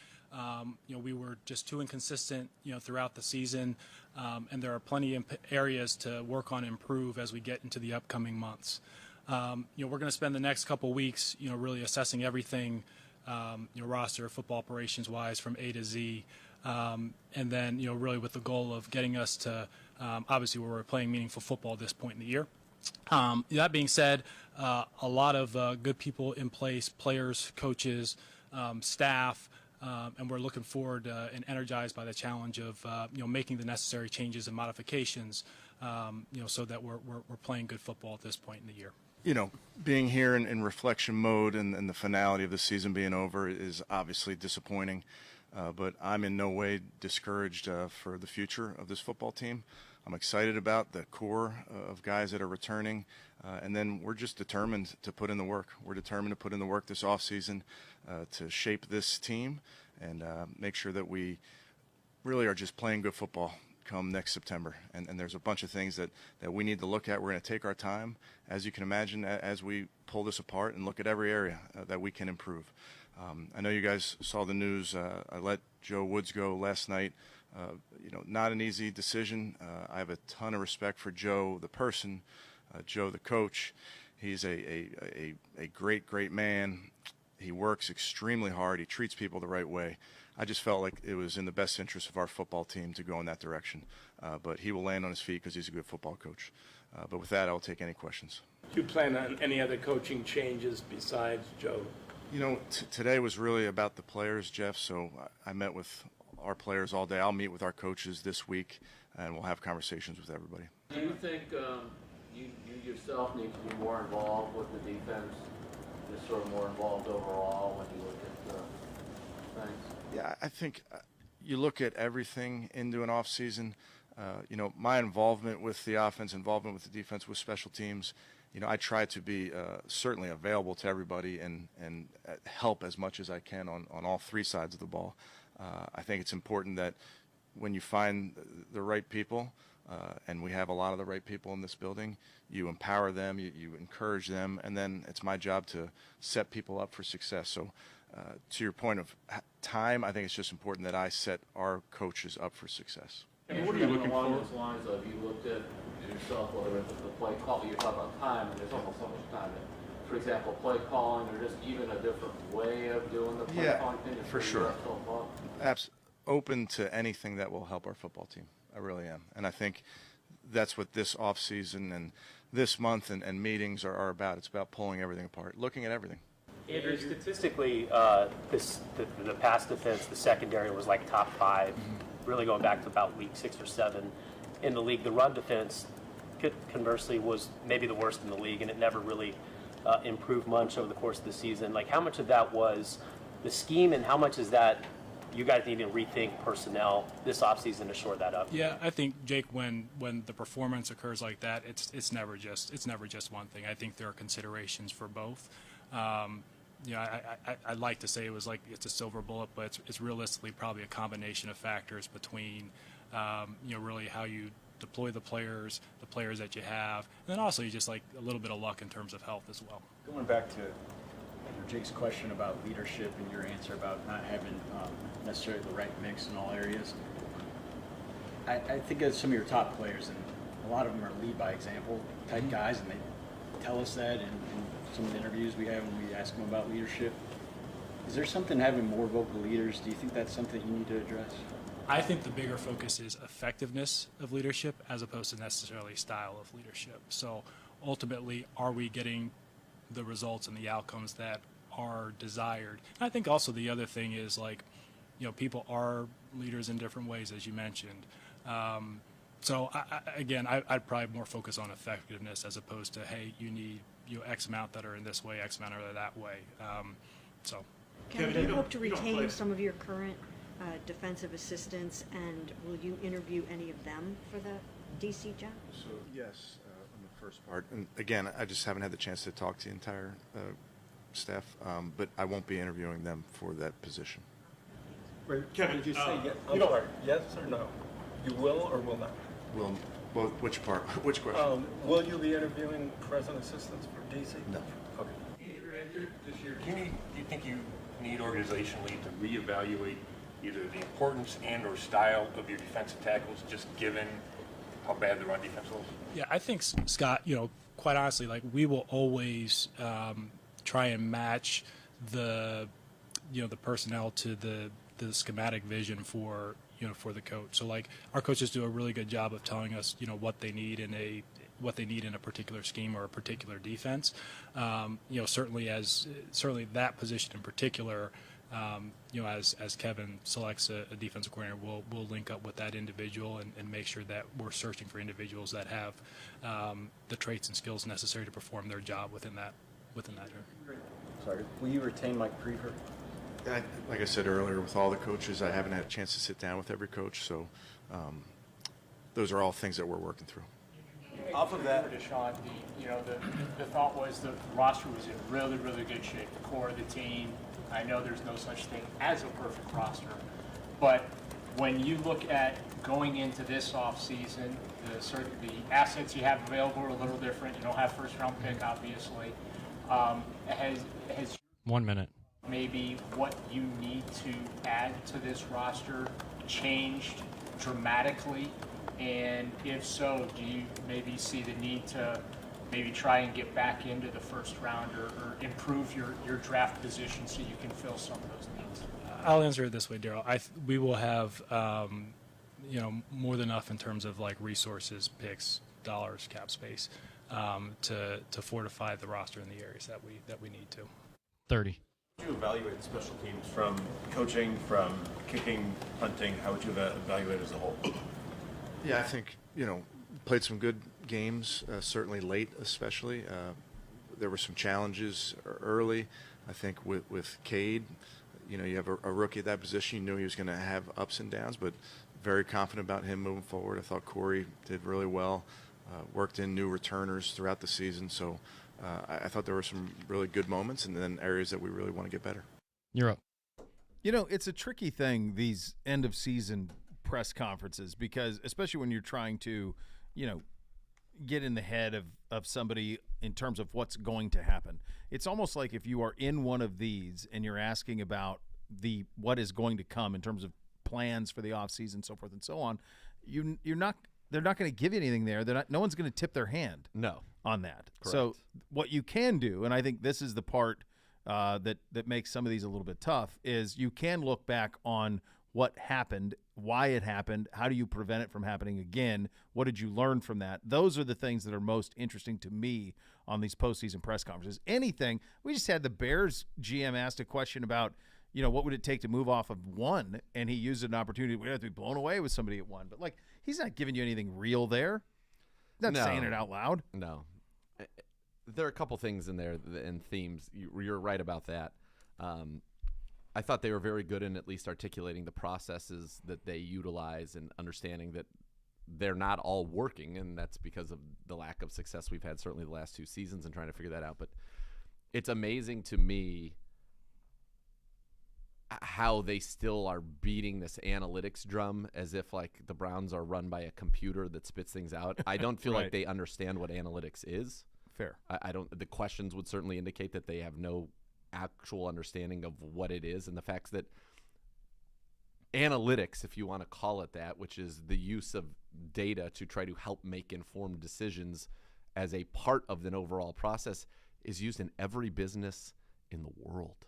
We were just too inconsistent, throughout the season, and there are plenty of areas to work on and improve as we get into the upcoming months. We're going to spend the next couple weeks, really assessing everything, roster, football operations-wise from A to Z, and then, really with the goal of getting us to, obviously, where we're playing meaningful football at this point in the year. That being said, a lot of good people in place, players, coaches, staff, and we're looking forward and energized by the challenge of making the necessary changes and modifications, so that we're playing good football at this point in the year. Being here in reflection mode and the finality of the season being over is obviously disappointing, but I'm in no way discouraged for the future of this football team. I'm excited about the core of guys that are returning, and then we're just determined to put in the work. We're determined to put in the work this offseason to shape this team and make sure that we really are just playing good football come next September. And there's a bunch of things that we need to look at. We're going to take our time, as you can imagine, as we pull this apart and look at every area that we can improve. I know you guys saw the news. I let Joe Woods go last night. Not an easy decision. I have a ton of respect for Joe, the person, Joe, the coach. He's a great, great man. He works extremely hard. He treats people the right way. I just felt like it was in the best interest of our football team to go in that direction. But he will land on his feet because he's a good football coach. But with that, I'll take any questions. Do you plan on any other coaching changes besides Joe? Today was really about the players, Jeff, so I met with our players all day. I'll meet with our coaches this week, and we'll have conversations with everybody. Do you think you yourself need to be more involved with the defense, just sort of more involved overall when you look at things? Yeah, I think you look at everything into an off season. My involvement with the offense, involvement with the defense, with special teams, I try to be certainly available to everybody and help as much as I can on all three sides of the ball. I think it's important that when you find the right people, and we have a lot of the right people in this building, you empower them, you encourage them, and then it's my job to set people up for success. So to your point of time, I think it's just important that I set our coaches up for success. And what are you looking for? Along those lines of, you looked at yourself, whether it's the play call, you're talking about time, and there's almost so much time. For example, play calling, or just even a different way of doing the play calling thing? For sure. Open to anything that will help our football team. I really am. And I think that's what this offseason and this month and meetings are about. It's about pulling everything apart, looking at everything. Andrew, statistically, the pass defense, the secondary was like top 5, really going back to about week 6 or 7 in the league. The run defense, conversely, was maybe the worst in the league, and it never really improved much over the course of the season. Like, how much of that was the scheme, and how much is that you guys need to rethink personnel this offseason to shore that up? Yeah, I think, Jake, when the performance occurs like that, it's never just one thing. I think there are considerations for both. I'd like to say it's a silver bullet, but it's realistically probably a combination of factors between really how you deploy the players that you have, and then also just like a little bit of luck in terms of health as well. Going back to Jake's question about leadership and your answer about not having necessarily the right mix in all areas, I think of some of your top players, and a lot of them are lead by example type guys, and they tell us that in some of the interviews we have when we ask them about leadership. Is there something having more vocal leaders? Do you think that's something you need to address? I think the bigger focus is effectiveness of leadership as opposed to necessarily style of leadership. So ultimately, are we getting the results and the outcomes that are desired? And I think also the other thing is, people are leaders in different ways, as you mentioned. So I'd probably more focus on effectiveness as opposed to, hey, you need X amount that are in this way, X amount are that way. So. Kevin, do you hope to retain some of your current defensive assistants, and will you interview any of them for the DC job? So yes, on the first part. And again, I just haven't had the chance to talk to the entire staff, but I won't be interviewing them for that position. Wait, Kevin, did you say yes? Yes or no? You will or will not? Well, which part? Which question? Will you be interviewing present assistants for DC? No. Okay. This year, do you think you need organizationally to reevaluate either the importance and or style of your defensive tackles, just given how bad the run defense was? Yeah, I think, Scott, quite honestly, like, we will always try and match the personnel to the schematic vision for the coach. So, like, our coaches do a really good job of telling us, what they need in a particular scheme or a particular defense. Certainly that position in particular, as Kevin selects a defensive coordinator, we'll link up with that individual and make sure that we're searching for individuals that have the traits and skills necessary to perform their job within that area. Sorry, will you retain Mike Prever? Like I said earlier, with all the coaches, I haven't had a chance to sit down with every coach, so those are all things that we're working through. Off of that, Deshaun, the thought was the roster was in really, really good shape. The core of the team. I know there's no such thing as a perfect roster, but when you look at going into this offseason, the assets you have available are a little different. You don't have first-round pick, obviously. Has 1 minute. Maybe what you need to add to this roster changed dramatically? And if so, do you maybe see the need to maybe try and get back into the first round or improve your draft position so you can fill some of those needs? I'll answer it this way, Daryl. We will have more than enough in terms of like resources, picks, dollars, cap space to fortify the roster in the areas that we need to. 30. How would you evaluate special teams from coaching, from kicking, punting? How would you evaluate as a whole? Yeah, I think, played some good games, certainly late especially. There were some challenges early. I think with Cade, you have a rookie at that position. You knew he was going to have ups and downs, but very confident about him moving forward. I thought Corey did really well, worked in new returners throughout the season. So I thought there were some really good moments and then areas that we really want to get better. You're up. It's a tricky thing, these end-of-season press conferences, because especially when you're trying to, get in the head of somebody in terms of what's going to happen. It's almost like if you are in one of these and you're asking about what is going to come in terms of plans for the offseason, so forth and so on, they're not going to give you anything there. No one's going to tip their hand on that. Correct. So what you can do, and I think this is the part that makes some of these a little bit tough, is you can look back on what happened, why it happened, how do you prevent it from happening again, what did you learn from that? Those are the things that are most interesting to me on these postseason press conferences. Anything, we just had the Bears GM asked a question about, what would it take to move off of 1, and he used an opportunity. We have to be blown away with somebody at 1. But, like, he's not giving you anything real there. He's not saying it out loud. No. There are a couple things in there and themes. You're right about that. I thought they were very good in at least articulating the processes that they utilize and understanding that they're not all working, and that's because of the lack of success we've had certainly the last 2 seasons and trying to figure that out. But it's amazing to me how they still are beating this analytics drum as if like the Browns are run by a computer that spits things out. I don't feel like they understand what analytics is. Fair. I don't. The questions would certainly indicate that they have no actual understanding of what it is, and the fact that analytics, if you want to call it that, which is the use of data to try to help make informed decisions as a part of an overall process, is used in every business in the world.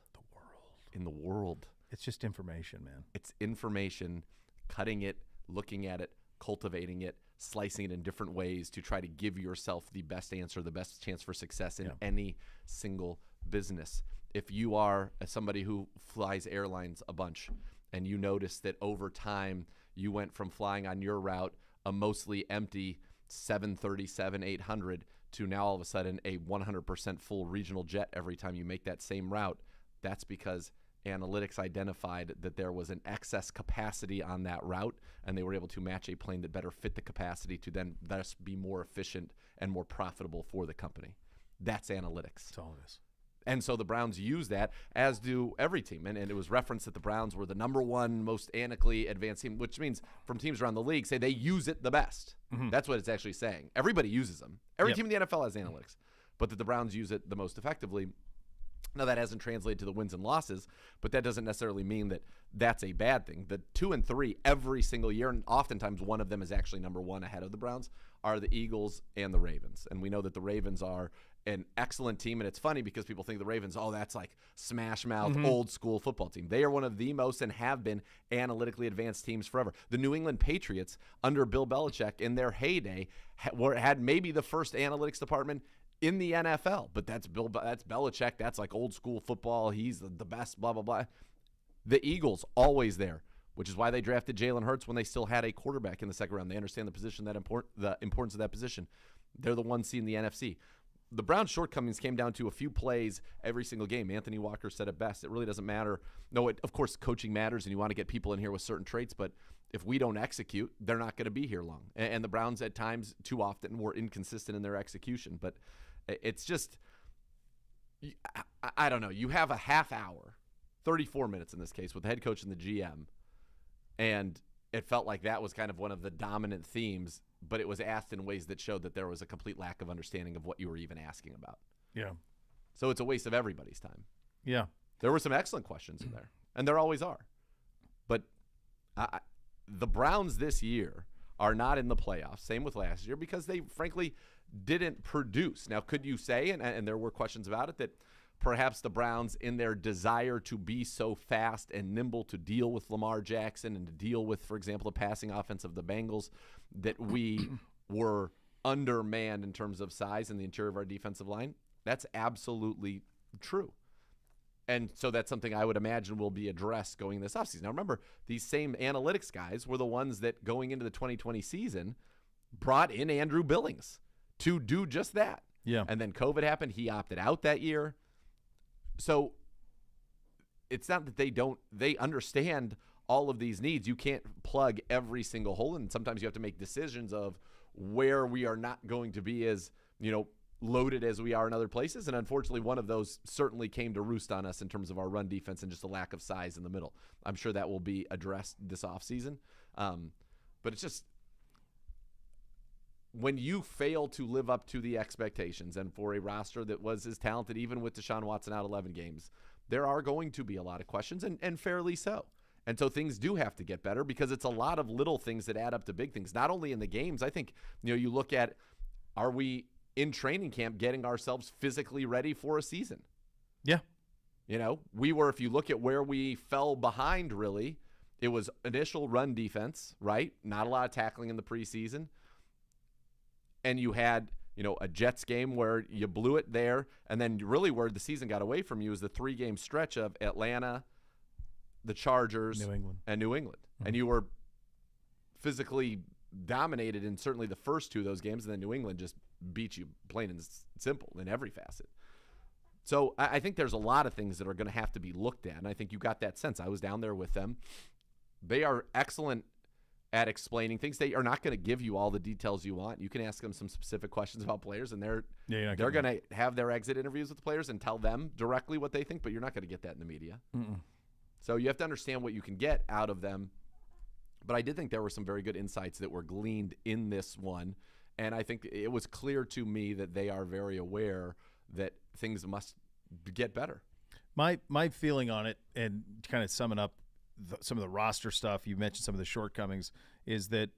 In the world. It's just information, man. It's information, cutting it, looking at it, cultivating it, slicing it in different ways to try to give yourself the best answer, the best chance for success in any single business. If you are somebody who flies airlines a bunch and you notice that over time you went from flying on your route a mostly empty 737-800 to now all of a sudden a 100% full regional jet every time you make that same route, that's because analytics identified that there was an excess capacity on that route, and they were able to match a plane that better fit the capacity to then thus be more efficient and more profitable for the company. That's analytics. That's all it is. And so the Browns use that, as do every team. And it was referenced that the Browns were the number one most analytically advanced team, which means from teams around the league say they use it the best. Mm-hmm. That's what it's actually saying. Everybody uses them. Every team in the NFL has analytics, but that the Browns use it the most effectively. Now, that hasn't translated to the wins and losses, but that doesn't necessarily mean that that's a bad thing. The 2 and 3 every single year, and oftentimes one of them is actually number one ahead of the Browns, are the Eagles and the Ravens. And we know that the Ravens are an excellent team, and it's funny because people think the Ravens, oh, that's like smash mouth, old school football team. They are one of the most and have been analytically advanced teams forever. The New England Patriots under Bill Belichick in their heyday had maybe the first analytics department in the NFL, but that's Belichick. That's like old school football. He's the best, blah, blah, blah. The Eagles, always there, which is why they drafted Jalen Hurts when they still had a quarterback in the second round. They understand the position, the importance of that position. They're the one seed in the NFC. The Browns' shortcomings came down to a few plays every single game. Anthony Walker said it best. It really doesn't matter. No, of course, coaching matters, and you want to get people in here with certain traits, but if we don't execute, they're not going to be here long. And the Browns, at times, too often, were inconsistent in their execution. But it's just, I don't know. You have a half hour, 34 minutes in this case, with the head coach and the GM, and it felt like that was kind of one of the dominant themes, but it was asked in ways that showed that there was a complete lack of understanding of what you were even asking about. Yeah. So it's a waste of everybody's time. Yeah. There were some excellent questions in there, and there always are. But the Browns this year are not in the playoffs, same with last year, because they, frankly, didn't produce. Now, could you say, and there were questions about it, that perhaps the Browns, in their desire to be so fast and nimble to deal with Lamar Jackson and to deal with, for example, the passing offense of the Bengals, that we were undermanned in terms of size in the interior of our defensive line? That's absolutely true. And so that's something I would imagine will be addressed going this offseason. Now, remember, these same analytics guys were the ones that, going into the 2020 season, brought in Andrew Billings to do just that. Yeah. And then COVID happened. He opted out that year. So it's not that they understand all of these needs. You can't plug every single hole, and sometimes you have to make decisions of where we are not going to be as, loaded as we are in other places. And unfortunately, one of those certainly came to roost on us in terms of our run defense and just a lack of size in the middle. I'm sure that will be addressed this offseason. But it's just, when you fail to live up to the expectations, and for a roster that was as talented, even with Deshaun Watson out 11 games, there are going to be a lot of questions, and fairly so. And so things do have to get better, because it's a lot of little things that add up to big things, not only in the games. I think, you look at, are we in training camp getting ourselves physically ready for a season? Yeah. We were, if you look at where we fell behind, really, it was initial run defense, right? Not a lot of tackling in the preseason. And you had, a Jets game where you blew it there. And then really where the season got away from you is the 3-game stretch of Atlanta, the Chargers, and New England. Mm-hmm. And you were physically dominated in certainly the first 2 of those games, and then New England just beat you plain and simple in every facet. So I think there's a lot of things that are going to have to be looked at, and I think you got that sense. I was down there with them. They are excellent at explaining things. They are not going to give you all the details you want. You can ask them some specific questions about players, and they're going to have their exit interviews with the players and tell them directly what they think, but you're not going to get that in the media. Mm-mm. So you have to understand what you can get out of them. But I did think there were some very good insights that were gleaned in this one, and I think it was clear to me that they are very aware that things must get better. My feeling on it, and kind of summing up some of the roster stuff, you mentioned some of the shortcomings, is that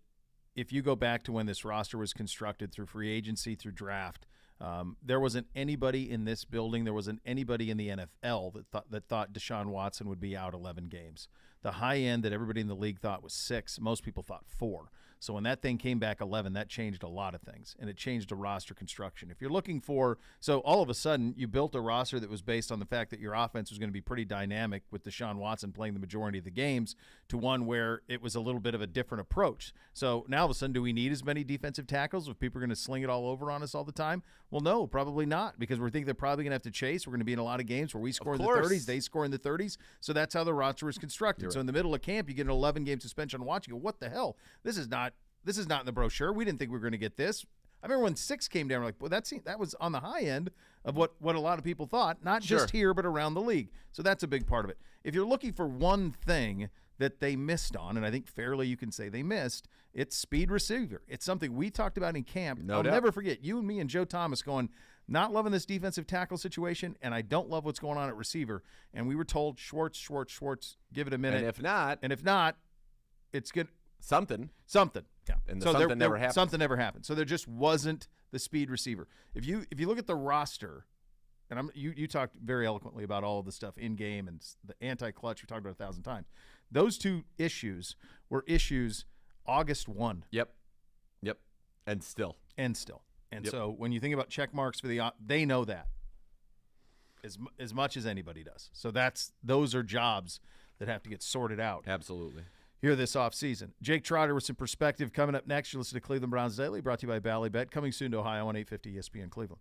if you go back to when this roster was constructed through free agency, through draft, there wasn't anybody in this building, there wasn't anybody in the NFL that thought Deshaun Watson would be out 11 games. The high end that everybody in the league thought was 6, most people thought 4. So when that thing came back 11, that changed a lot of things, and it changed the roster construction. If you're looking for – so all of a sudden you built a roster that was based on the fact that your offense was going to be pretty dynamic with Deshaun Watson playing the majority of the games to one where it was a little bit of a different approach. So now all of a sudden, do we need as many defensive tackles if people are going to sling it all over on us all the time? Well, no, probably not, because we think they're probably going to have to chase. We're going to be in a lot of games where we score in the 30s, they score in the 30s. So that's how the roster is constructed. So in the middle of camp, you get an 11-game suspension on watch. You go, what the hell? This is not in the brochure. We didn't think we were going to get this. I remember when 6 came down, we're like, well, that was on the high end of what a lot of people thought, not just here but around the league. So that's a big part of it. If you're looking for one thing that they missed on, and I think fairly you can say they missed, it's speed receiver. It's something we talked about in camp. I'll never forget you and me and Joe Thomas going, not loving this defensive tackle situation, and I don't love what's going on at receiver. And we were told, Schwartz, give it a minute. And if not, it's good. Something. Yeah. And so something never happened. Something never happened. So there just wasn't the speed receiver. If you look at the roster, and you talked very eloquently about all of the stuff in game and the anti-clutch we talked about 1,000 times. Those two issues were issues August 1. Yep. And still. And so when you think about check marks for they know that as much as anybody does. So those are jobs that have to get sorted out. Absolutely. Here this offseason. Jake Trotter with some perspective coming up next. You listen to Cleveland Browns Daily, brought to you by Ballybet, coming soon to Ohio on 850 ESPN Cleveland.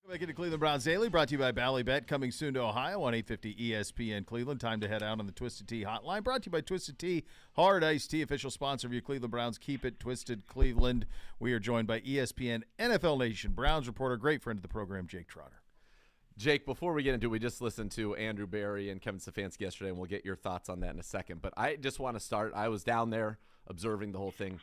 Back into Cleveland Browns Daily, brought to you by Ballybet, coming soon to Ohio on 850 ESPN Cleveland. Time to head out on the Twisted Tea hotline. Brought to you by Twisted Tea, hard iced tea, official sponsor of your Cleveland Browns. Keep it twisted, Cleveland. We are joined by ESPN NFL Nation Browns reporter, great friend of the program, Jake Trotter. Jake, before we get into it, we just listened to Andrew Berry and Kevin Stefanski yesterday, and we'll get your thoughts on that in a second. But I just want to start. I was down there observing the whole thing.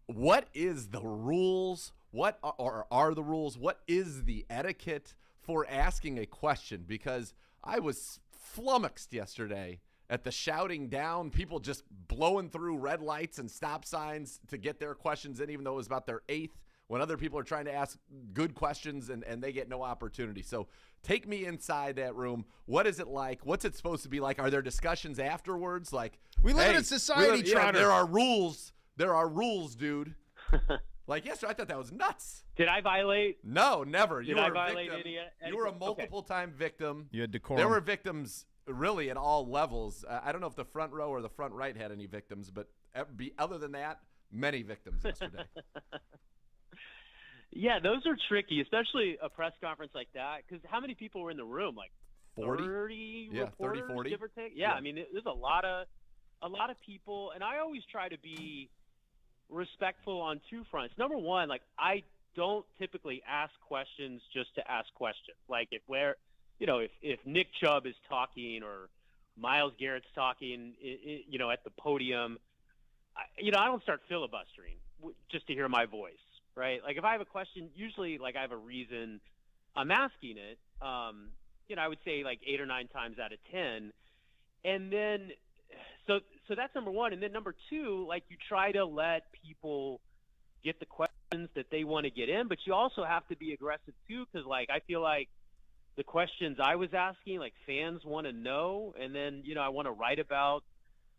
What is the rules? What are the rules? What is the etiquette for asking a question? Because I was flummoxed yesterday at the shouting down, people just blowing through red lights and stop signs to get their questions in, even though it was about their 8th, when other people are trying to ask good questions and they get no opportunity. So take me inside that room. What is it like? What's it supposed to be like? Are there discussions afterwards? Like, we live in a society, Trotter. There are rules. There are rules, dude. Like yesterday, I thought that was nuts. Did I violate? No, never. Did I violate any? You were a multiple-time victim. You had decorum. There were victims really at all levels. I don't know if the front row or the front right had any victims, but other than that, many victims yesterday. Yeah, those are tricky, especially a press conference like that, because how many people were in the room? Like 40? 30 yeah, reporters, 30, 40. give or take? Yeah, I mean, there's a lot of people, and I always try to be respectful on two fronts. Number one, like, I don't typically ask questions just to ask questions. Like, if Nick Chubb is talking or Myles Garrett's talking, at the podium, I don't start filibustering just to hear my voice, right? Like, if I have a question, usually, like, I have a reason I'm asking it. I would say like 8 or 9 times out of 10, and then so that's number one. And then number two, like, you try to let people get the questions that they want to get in, but you also have to be aggressive too, because, like, I feel like the questions I was asking, like, fans want to know, and then I want to write about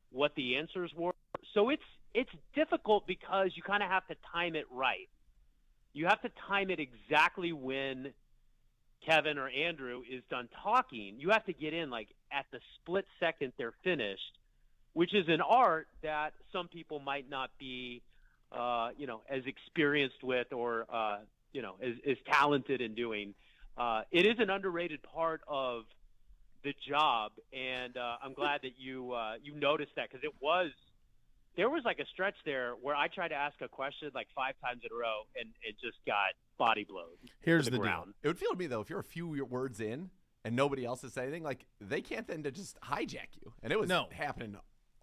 what the answers were. So it's difficult because you kind of have to time it right. You have to time it exactly when Kevin or Andrew is done talking. You have to get in, like, at the split second they're finished, which is an art that some people might not be, as experienced with or, as talented in doing. It is an underrated part of the job, and I'm glad that you noticed that, because there was like a stretch there where I tried to ask a question like 5 times in a row, and it just got body blowed. Here's the ground. Deal. It would feel to me, though, if you're a few words in and nobody else is saying anything, like, they can't then to just hijack you. And it was happening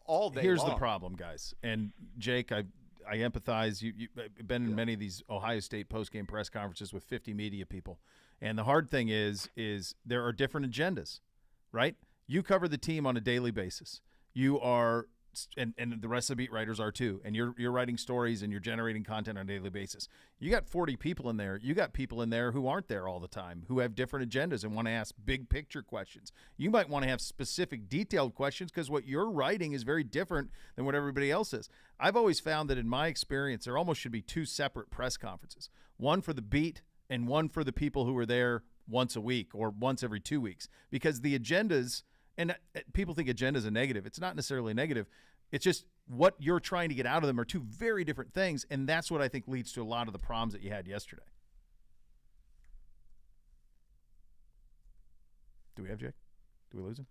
all day Here's long. the problem, guys. And Jake, I empathize. You've been in many of these Ohio State postgame press conferences with 50 media people. And the hard thing is there are different agendas, right? You cover the team on a daily basis. You are – and the rest of the beat writers are too, and you're writing stories and you're generating content on a daily basis. You got 40 people in there. You got people in there who aren't there all the time, who have different agendas and want to ask big picture questions. You might want to have specific detailed questions because what you're writing is very different than what everybody else is. I've always found that in my experience, there almost should be 2 separate press conferences, one for the beat and one for the people who are there once a week or once every 2 weeks, because the agendas – and people think agenda is a negative. It's not necessarily negative. It's just what you're trying to get out of them are 2 very different things, and that's what I think leads to a lot of the problems that you had yesterday. Do we have Jake? Do we lose him?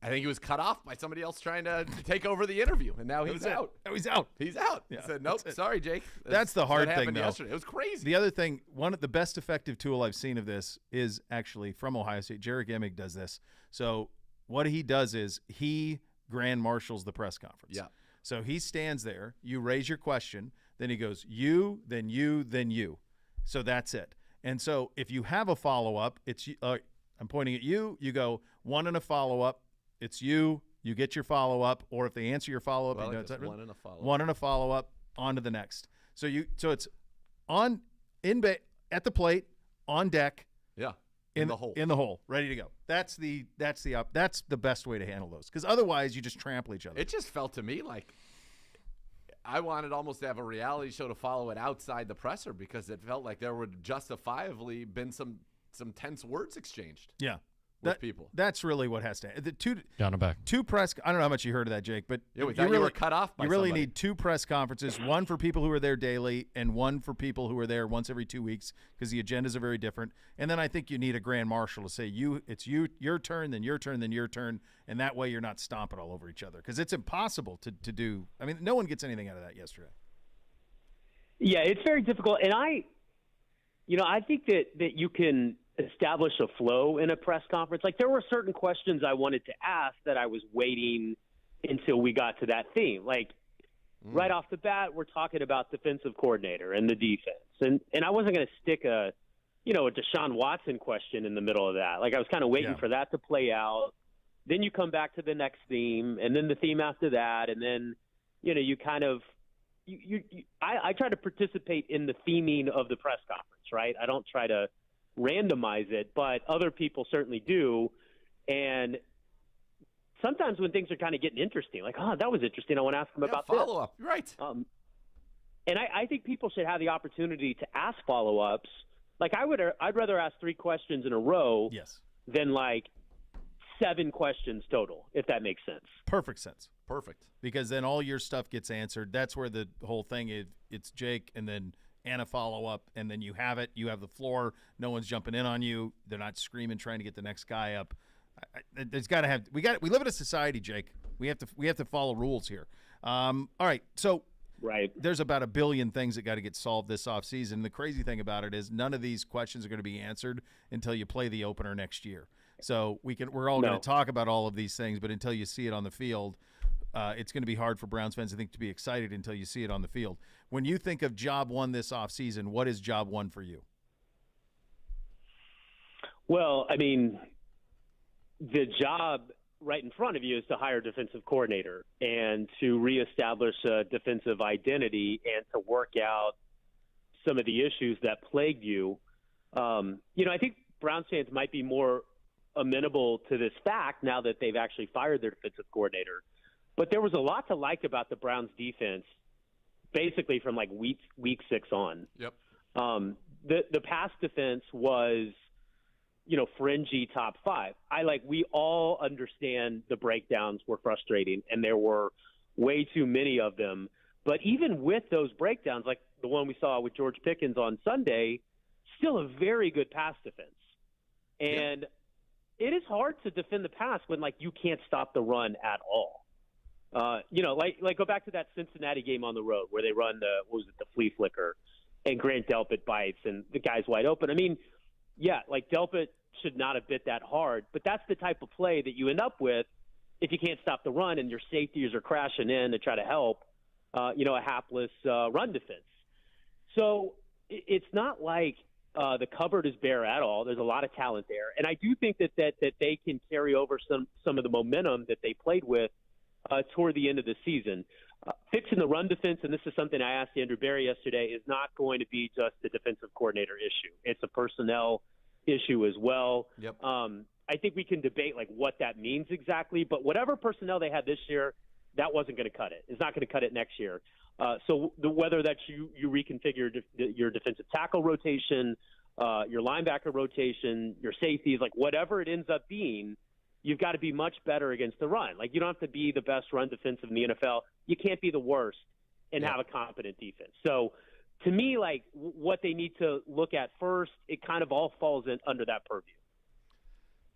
I think he was cut off by somebody else trying to take over the interview, and now he's out. Oh, he's out. He's out. Yeah, he said, nope, sorry, Jake. That's the hard thing, though. Yesterday. It was crazy. The other thing, one of the best effective tool I've seen of this is actually from Ohio State. Jarek Emig does this. So what he does is he grand marshals the press conference. Yeah. So he stands there. You raise your question. Then he goes, you, then you, then you. So that's it. And so if you have a follow-up, it's I'm pointing at you. You go, one and a follow-up. It's you. You get your follow-up. Or if they answer your follow-up, well, you know, one and a follow-up. One and a follow-up, on to the next. So it's at the plate, on deck. Yeah. In the hole, ready to go. That's the best way to handle those, because otherwise you just trample each other. It just felt to me like I wanted almost to have a reality show to follow it outside the presser, because it felt like there would justifiably been some tense words exchanged. Yeah, with people. That's really what has to. The Down and back. Two press. I don't know how much you heard of that, Jake, but Yeah, we thought you were cut off by You really somebody. need two press conferences, one for people who are there daily and one for people who are there once every 2 weeks, because the agendas are very different. And then I think you need a grand marshal to say it's your turn, then your turn, then your turn, and that way you're not stomping all over each other, because it's impossible to do. I mean, no one gets anything out of that yesterday. Yeah, it's very difficult, and I think that you can establish a flow in a press conference. Like, there were certain questions I wanted to ask that I was waiting until we got to that theme. Like, right off the bat, we're talking about defensive coordinator and the defense. And I wasn't going to stick a Deshaun Watson question in the middle of that. Like, I was kind of waiting for that to play out. Then you come back to the next theme, and then the theme after that, and then, you kind of I try to participate in the theming of the press conference, right? I don't try to randomize it, but other people certainly do. And sometimes when things are kind of getting interesting, like, oh, that was interesting, I want to ask them about follow-up. Right. And I think people should have the opportunity to ask follow-ups. Like, I'd rather ask 3 questions in a row than, like, 7 questions total, if that makes sense. Perfect sense. Perfect. Because then all your stuff gets answered. That's where the whole thing is. It's Jake and then Anna follow-up, and then you have it. You have the floor. No one's jumping in on you. They're not screaming trying to get the next guy up. There's got to have – we live in a society, Jake. We have to follow rules here. All right, so there's about 1 billion things that got to get solved this offseason. The crazy thing about it is none of these questions are going to be answered until you play the opener next year. So we're all going to talk about all of these things, but until you see it on the field, it's going to be hard for Browns fans, I think, to be excited until you see it on the field. When you think of job one this offseason, what is job one for you? Well, I mean, the job right in front of you is to hire a defensive coordinator and to reestablish a defensive identity and to work out some of the issues that plagued you. I think Browns fans might be more amenable to this fact now that they've actually fired their defensive coordinator. But there was a lot to like about the Browns defense, basically from like week 6 on. Yep. The pass defense was, fringy top 5. We all understand the breakdowns were frustrating, and there were way too many of them. But even with those breakdowns, like the one we saw with George Pickens on Sunday, still a very good pass defense. And it is hard to defend the pass when, you can't stop the run at all. Go back to that Cincinnati game on the road where they run the flea flicker, and Grant Delpit bites and the guy's wide open. I mean, Delpit should not have bit that hard, but that's the type of play that you end up with if you can't stop the run and your safeties are crashing in to try to help, a hapless run defense. So it's not like the cupboard is bare at all. There's a lot of talent there, and I do think that they can carry over some of the momentum that they played with toward the end of the season. Fixing the run defense, and this is something I asked Andrew Berry yesterday, is not going to be just a defensive coordinator issue. It's a personnel issue as well. Yep. I think we can debate what that means exactly, but whatever personnel they had this year, that wasn't going to cut it. It's not going to cut it next year. So whether that's you reconfigure your defensive tackle rotation, your linebacker rotation, your safeties, whatever it ends up being, you've got to be much better against the run. You don't have to be the best run defensive in the NFL. You can't be the worst and have a competent defense. So to me, what they need to look at first, it kind of all falls under that purview.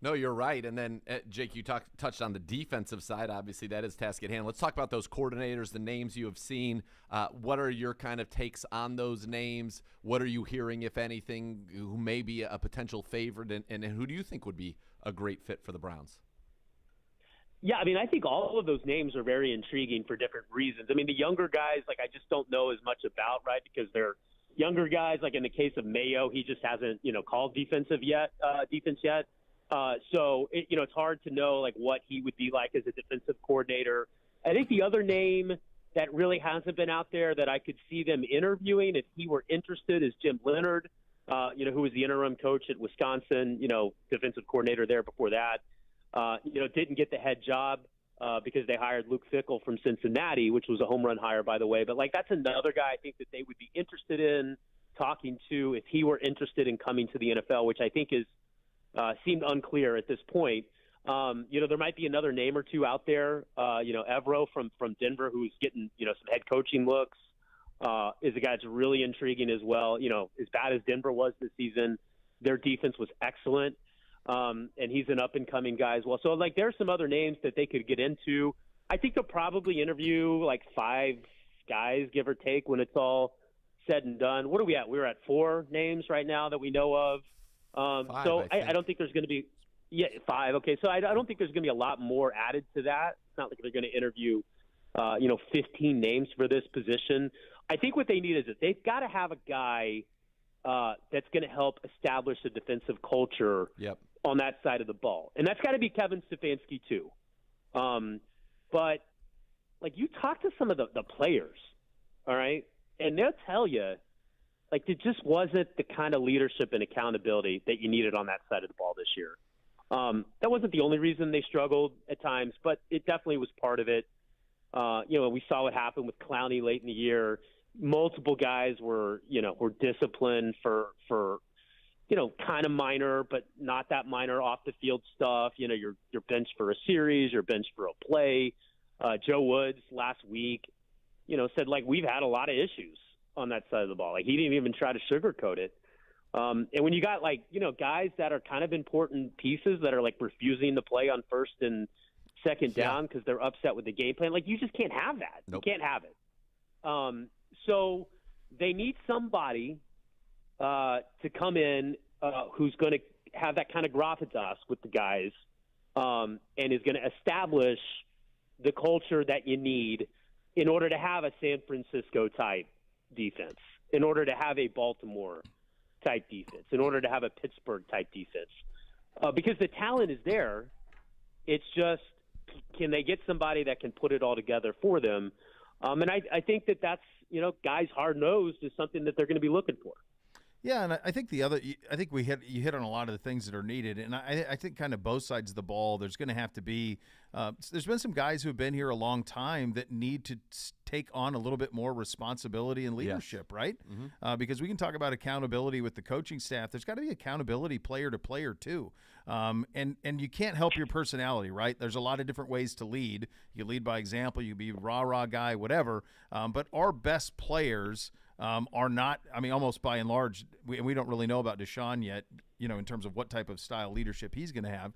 No, you're right. And then, Jake, you touched on the defensive side. Obviously, that is task at hand. Let's talk about those coordinators, the names you have seen. What are your kind of takes on those names? What are you hearing, if anything, who may be a potential favorite, and who do you think would be a great fit for the Browns? Yeah, I mean, I think all of those names are very intriguing for different reasons. I mean, the younger guys, I just don't know as much about, right, because they're younger guys. In the case of Mayo, he just hasn't, called defense yet. So it's hard to know what he would be like as a defensive coordinator. I think the other name that really hasn't been out there that I could see them interviewing if he were interested is Jim Leonhard, who was the interim coach at Wisconsin, defensive coordinator there before that. Didn't get the head job because they hired Luke Fickell from Cincinnati, which was a home run hire, by the way. But that's another guy I think that they would be interested in talking to if he were interested in coming to the NFL, which I think is seemed unclear at this point. There might be another name or two out there. Evero from Denver, who's getting, some head coaching looks, is a guy that's really intriguing as well. As bad as Denver was this season, their defense was excellent. And he's an up-and-coming guy as well. So, there are some other names that they could get into. I think they'll probably interview, 5 guys, give or take, when it's all said and done. What are we at? We're at 4 names right now that we know of. 5, I don't think there's going to be – 5. Okay, so I don't think there's going to be a lot more added to that. It's not like they're going to interview, 15 names for this position. I think what they need is that they've got to have a guy that's going to help establish a defensive culture on that side of the ball. And that's got to be Kevin Stefanski too. But, you talk to some of the players, all right, and they'll tell you, there just wasn't the kind of leadership and accountability that you needed on that side of the ball this year. That wasn't the only reason they struggled at times, but it definitely was part of it. We saw what happened with Clowney late in the year. Multiple guys were disciplined for kind of minor, but not that minor off the field stuff. You're benched for a series, you're benched for a play. Joe Woods last week, said we've had a lot of issues on that side of the ball. He didn't even try to sugarcoat it. And when you got guys that are kind of important pieces that are refusing to play on first and second down because they're upset with the game plan, you just can't have that. Nope. You can't have it. So they need somebody to come in who's going to have that kind of gravitas with the guys and is going to establish the culture that you need in order to have a San Francisco type defense, in order to have a Baltimore type defense, in order to have a Pittsburgh type defense. Because the talent is there. It's just, can they get somebody that can put it all together for them? And I think that's, guys hard-nosed is something that they're going to be looking for. Yeah, and I think you hit on a lot of the things that are needed, and I think kind of both sides of the ball. There's going to have to be. There's been some guys who have been here a long time that need to take on a little bit more responsibility and leadership, right? Mm-hmm. Because we can talk about accountability with the coaching staff. There's got to be accountability player to player too, and you can't help your personality, right? There's a lot of different ways to lead. You lead by example. You be rah guy, whatever. But our best players. Are not, almost by and large, we don't really know about Deshaun yet, in terms of what type of style leadership he's going to have.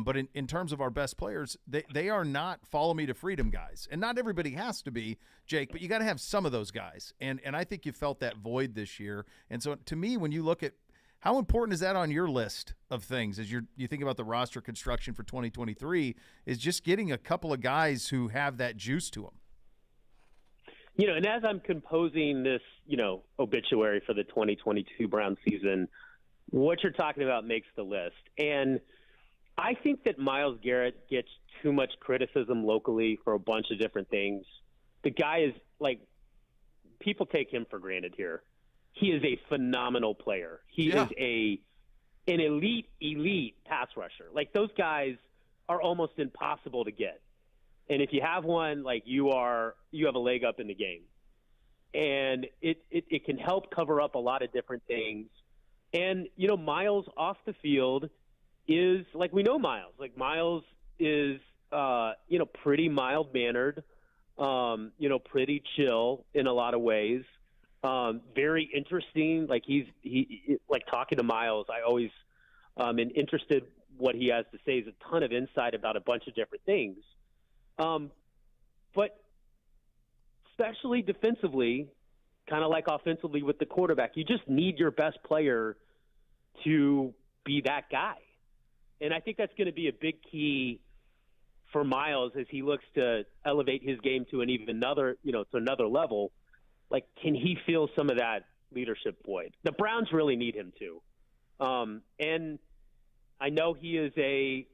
But in terms of our best players, they are not follow me to freedom guys. And not everybody has to be, Jake, but you got to have some of those guys. And I think you felt that void this year. And so to me, when you look at how important is that on your list of things as you think about the roster construction for 2023, is just getting a couple of guys who have that juice to them. And as I'm composing this, obituary for the 2022 Browns season, what you're talking about makes the list. And I think that Myles Garrett gets too much criticism locally for a bunch of different things. The guy is people take him for granted here. He is a phenomenal player. He is an elite pass rusher. Those guys are almost impossible to get. And if you have one, you have a leg up in the game. And it can help cover up a lot of different things. And, Myles off the field is, we know Myles. Myles is, pretty mild-mannered, pretty chill in a lot of ways. Very interesting. He talking to Myles, I always am interested what he has to say. Is a ton of insight about a bunch of different things. But especially defensively, kind of like offensively with the quarterback, you just need your best player to be that guy. And I think that's going to be a big key for Myles as he looks to elevate his game to another level. Can he feel some of that leadership void? The Browns really need him to. And I know he is a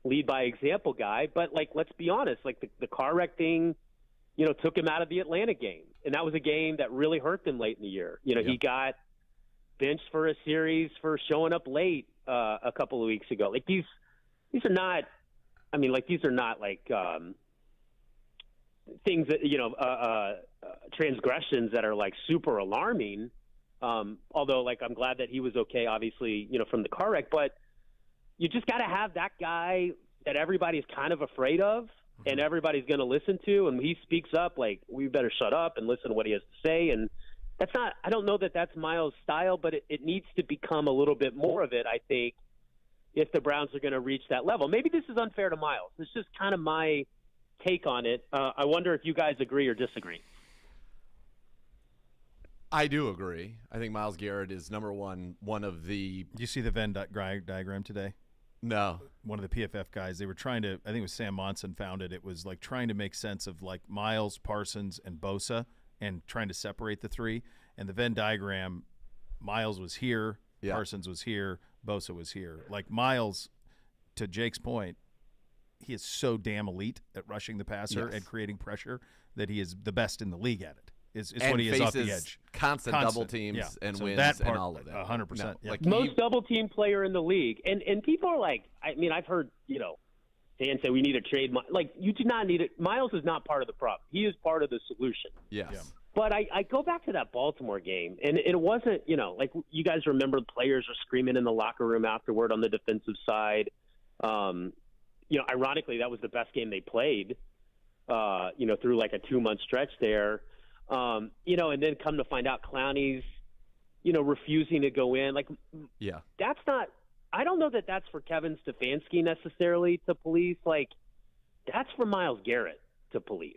lead by example guy, but let's be honest, the car wreck thing, took him out of the Atlanta game. And that was a game that really hurt them late in the year. He got benched for a series for showing up late a couple of weeks ago. These are not, things that, transgressions that are super alarming. Although, like, I'm glad that he was okay, obviously, from the car wreck. But you just got to have that guy that everybody's kind of afraid of and everybody's going to listen to. And when he speaks up, like, we better shut up and listen to what he has to say. And that's not – I don't know that that's Miles' style, but it needs to become a little bit more of it, I think, if the Browns are going to reach that level. Maybe this is unfair to Miles. It's just kind of my take on it. I wonder if you guys agree or disagree. I do agree. I think Myles Garrett is number one of the – Did you see the Venn diagram today? No. One of the PFF guys, they were trying to – I think it was Sam Monson found it. It was like trying to make sense of like Miles, Parsons, and Bosa and trying to separate the three. And the Venn diagram, Miles was here, Parsons was here, Bosa was here. Like Miles, to Jake's point, he is so damn elite at rushing the passer and creating pressure that he is the best in the league at it. Is what he is off the edge. Constant double teams and so wins that part, and all of that. 100%. No, like most double team player in the league. And people are like, I mean, I've heard, Dan say we need to trade. Like, you do not need it. Miles is not part of the problem. He is part of the solution. Yes. Yeah. But I go back to that Baltimore game, and it wasn't, like you guys remember the players were screaming in the locker room afterward on the defensive side. Ironically, that was the best game they played, through like a 2-month stretch there. And then come to find out Clowney's, refusing to go in. Like, that's not – I don't know that that's for Kevin Stefanski necessarily to police. Like, that's for Myles Garrett to police.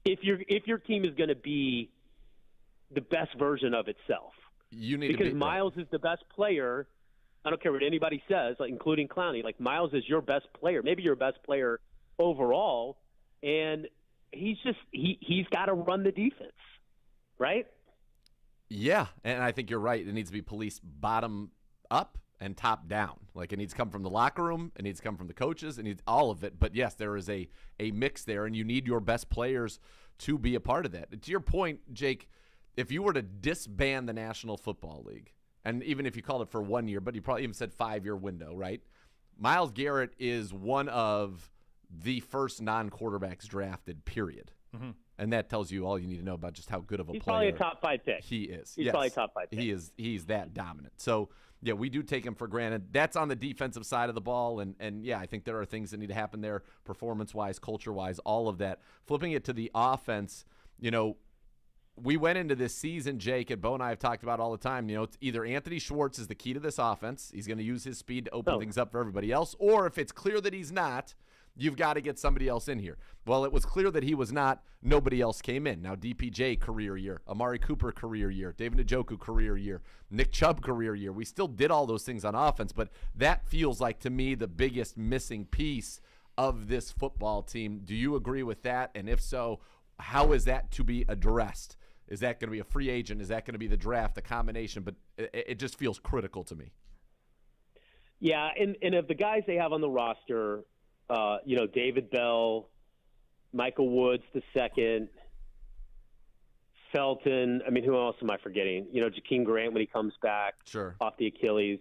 If your team is going to be the best version of itself. You need because to be, Myles is the best player. I don't care what anybody says, like, including Clowney. Like, Myles is your best player, maybe your best player overall, and he's got to run the defense, right? Yeah, and I think you're right. It needs to be policed bottom up and top down. Like, it needs to come from the locker room. It needs to come from the coaches. It needs all of it. But, yes, there is a mix there, and you need your best players to be a part of that. To your point, Jake, if you were to disband the National Football League, and even if you called it for 1 year, but you probably even said 5-year window, right? Myles Garrett is one of the first non-quarterbacks drafted, period. Mm-hmm. And that tells you all you need to know about just how good of a player. He's probably a top 5 pick. He is. He's probably a top 5 pick. He's that dominant. So, yeah, we do take him for granted. That's on the defensive side of the ball, and yeah, I think there are things that need to happen there performance-wise, culture-wise, all of that. Flipping it to the offense, we went into this season, Jake, and Bo and I have talked about all the time, it's either Anthony Schwartz is the key to this offense. He's going to use his speed to open things up for everybody else, or if it's clear that he's not, you've got to get somebody else in here. Well, it was clear that he was not. Nobody else came in. Now, DPJ, career year. Amari Cooper, career year. David Njoku, career year. Nick Chubb, career year. We still did all those things on offense, but that feels like, to me, the biggest missing piece of this football team. Do you agree with that? And if so, how is that to be addressed? Is that going to be a free agent? Is that going to be the draft, a combination? But it just feels critical to me. Yeah, and of the guys they have on the roster – David Bell, Michael Woods II, Felton. I mean, who else am I forgetting? Jakeem Grant when he comes back off the Achilles.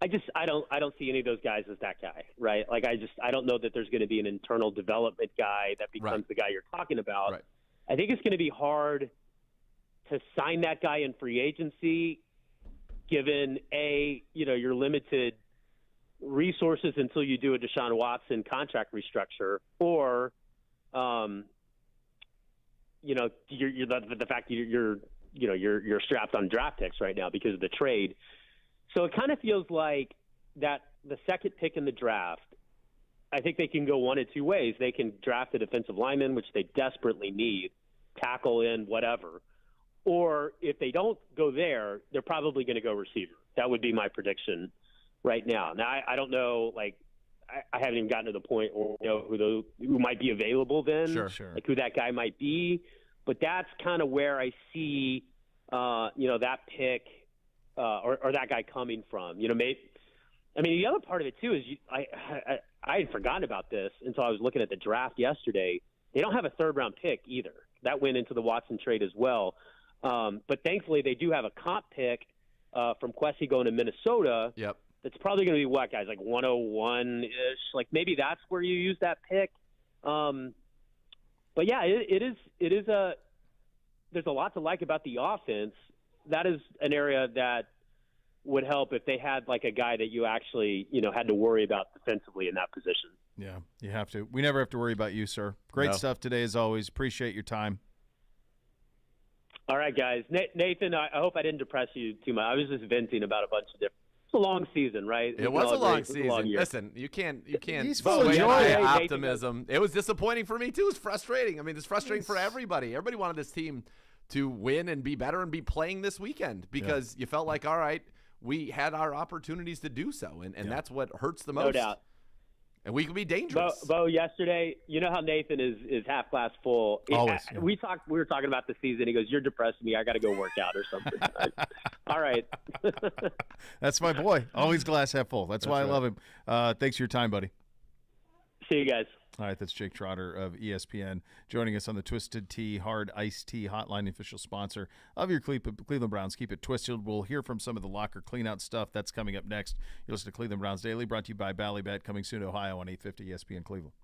I don't see any of those guys as that guy, right? Like, I don't know that there's going to be an internal development guy that becomes the guy you're talking about. Right. I think it's going to be hard to sign that guy in free agency, given your limited resources until you do a Deshaun Watson contract restructure, or, you're the fact that you're strapped on draft picks right now because of the trade. So it kind of feels like that the second pick in the draft, I think they can go one of two ways. They can draft a defensive lineman, which they desperately need, tackle in, whatever. Or if they don't go there, they're probably going to go receiver. That would be my prediction right now. Now, I don't know, like, I haven't even gotten to the point where who might be available then, like who that guy might be. But that's kind of where I see, that pick or that guy coming from. The other part of it too is I had forgotten about this until I was looking at the draft yesterday. They don't have a third-round pick either. That went into the Watson trade as well. But thankfully, they do have a comp pick from Kwesi going to Minnesota. Yep. It's probably going to be what, guys, like 101-ish? Like, maybe that's where you use that pick. But, yeah, it is there's a lot to like about the offense. that is an area that would help if they had like a guy that you actually, had to worry about defensively in that position. Yeah, you have to. We never have to worry about you, sir. Great stuff today as always. Appreciate your time. All right, guys. Nathan, I hope I didn't depress you too much. I was just venting about a bunch of different. It's a long season, right? It was a long season. Listen, you can't. He's full of joy. Optimism. It was disappointing for me too. It was frustrating. I mean, it's frustrating for everybody. Everybody wanted this team to win and be better and be playing this weekend because you felt like, all right, we had our opportunities to do so, and that's what hurts the most. No doubt. And we could be dangerous. Bo, yesterday, you know how Nathan is half glass full. Always. We were talking about the season. He goes, "You're depressing me. I got to go work out or something." All right. That's my boy. Always glass half full. That's why I love him. Thanks for your time, buddy. See you guys. All right, that's Jake Trotter of ESPN joining us on the Twisted Tea Hard Iced Tea Hotline, official sponsor of your Cleveland Browns. Keep it twisted. We'll hear from some of the locker cleanout stuff. That's coming up next. You listen to Cleveland Browns Daily, brought to you by Ballybet, coming soon to Ohio on 850 ESPN Cleveland.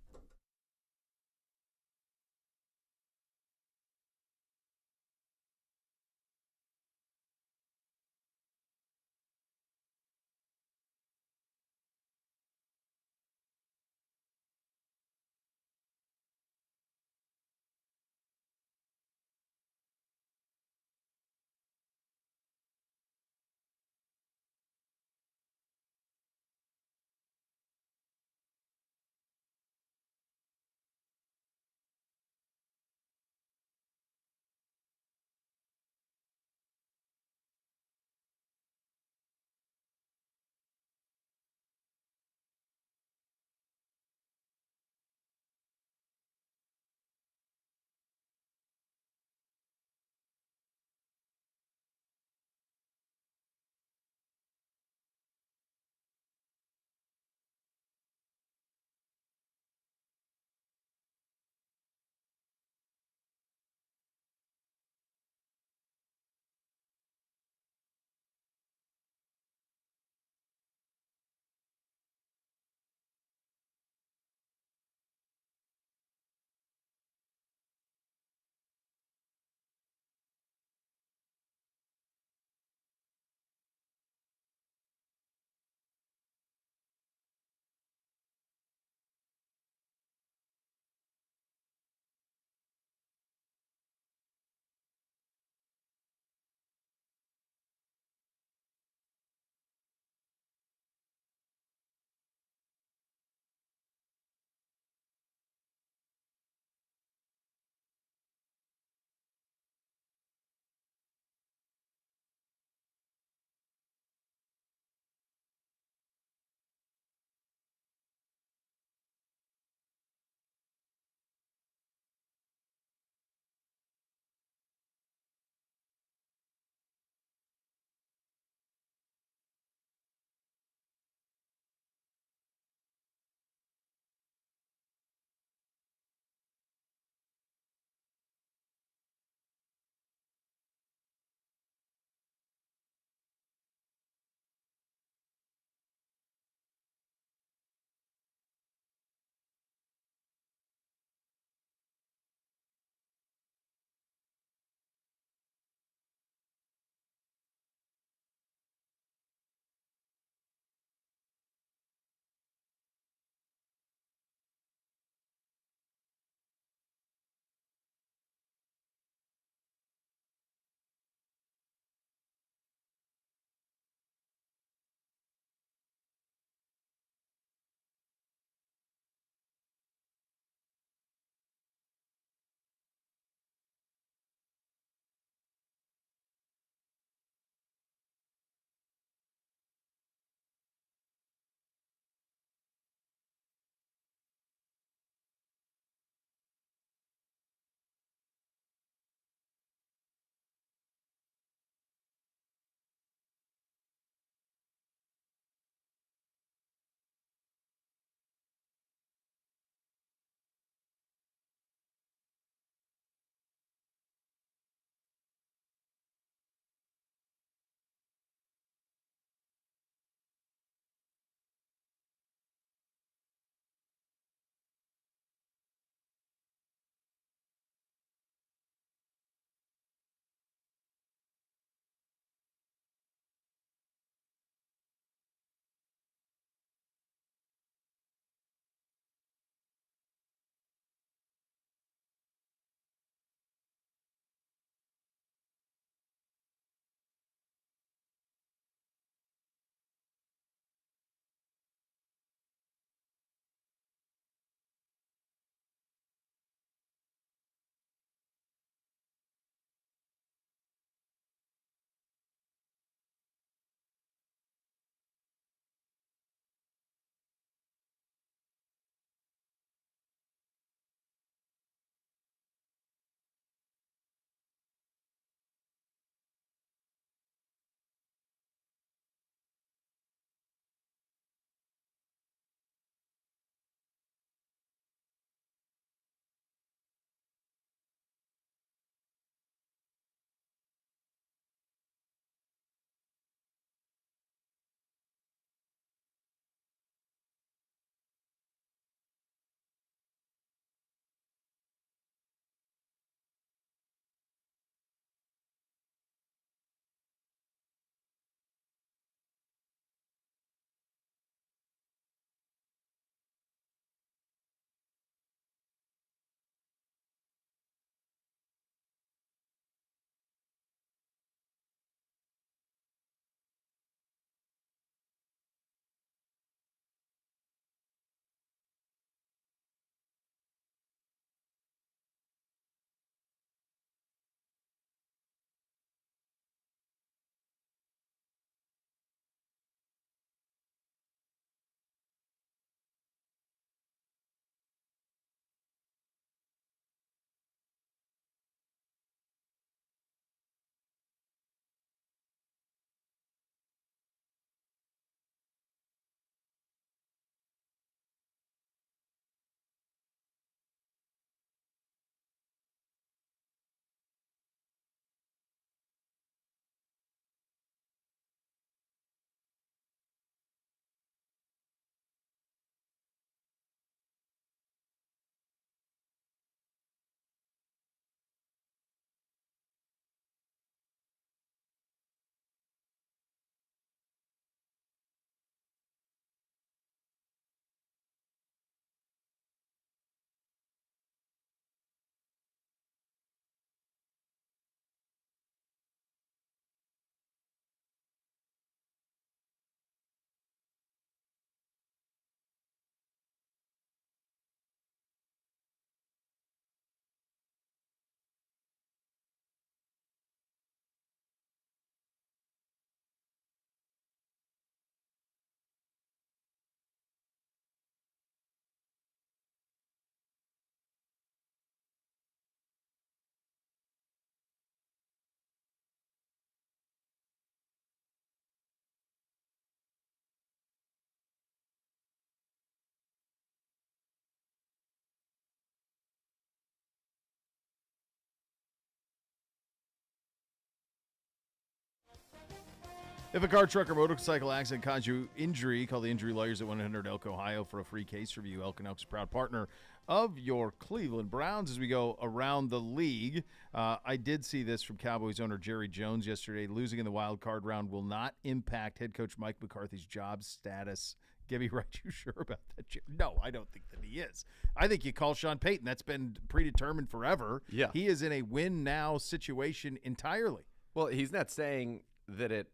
If a car, truck, or motorcycle accident caused you injury, call the injury lawyers at 100 Elk, Ohio for a free case review. Elk & Elk's a proud partner of your Cleveland Browns as we go around the league. I did see this from Cowboys owner Jerry Jones yesterday. Losing in the wild card round will not impact head coach Mike McCarthy's job status. Gibby, right? You sure about that, Jerry? No, I don't think that he is. I think you call Sean Payton. That's been predetermined forever. Yeah. He is in a win-now situation entirely. Well, he's not saying that it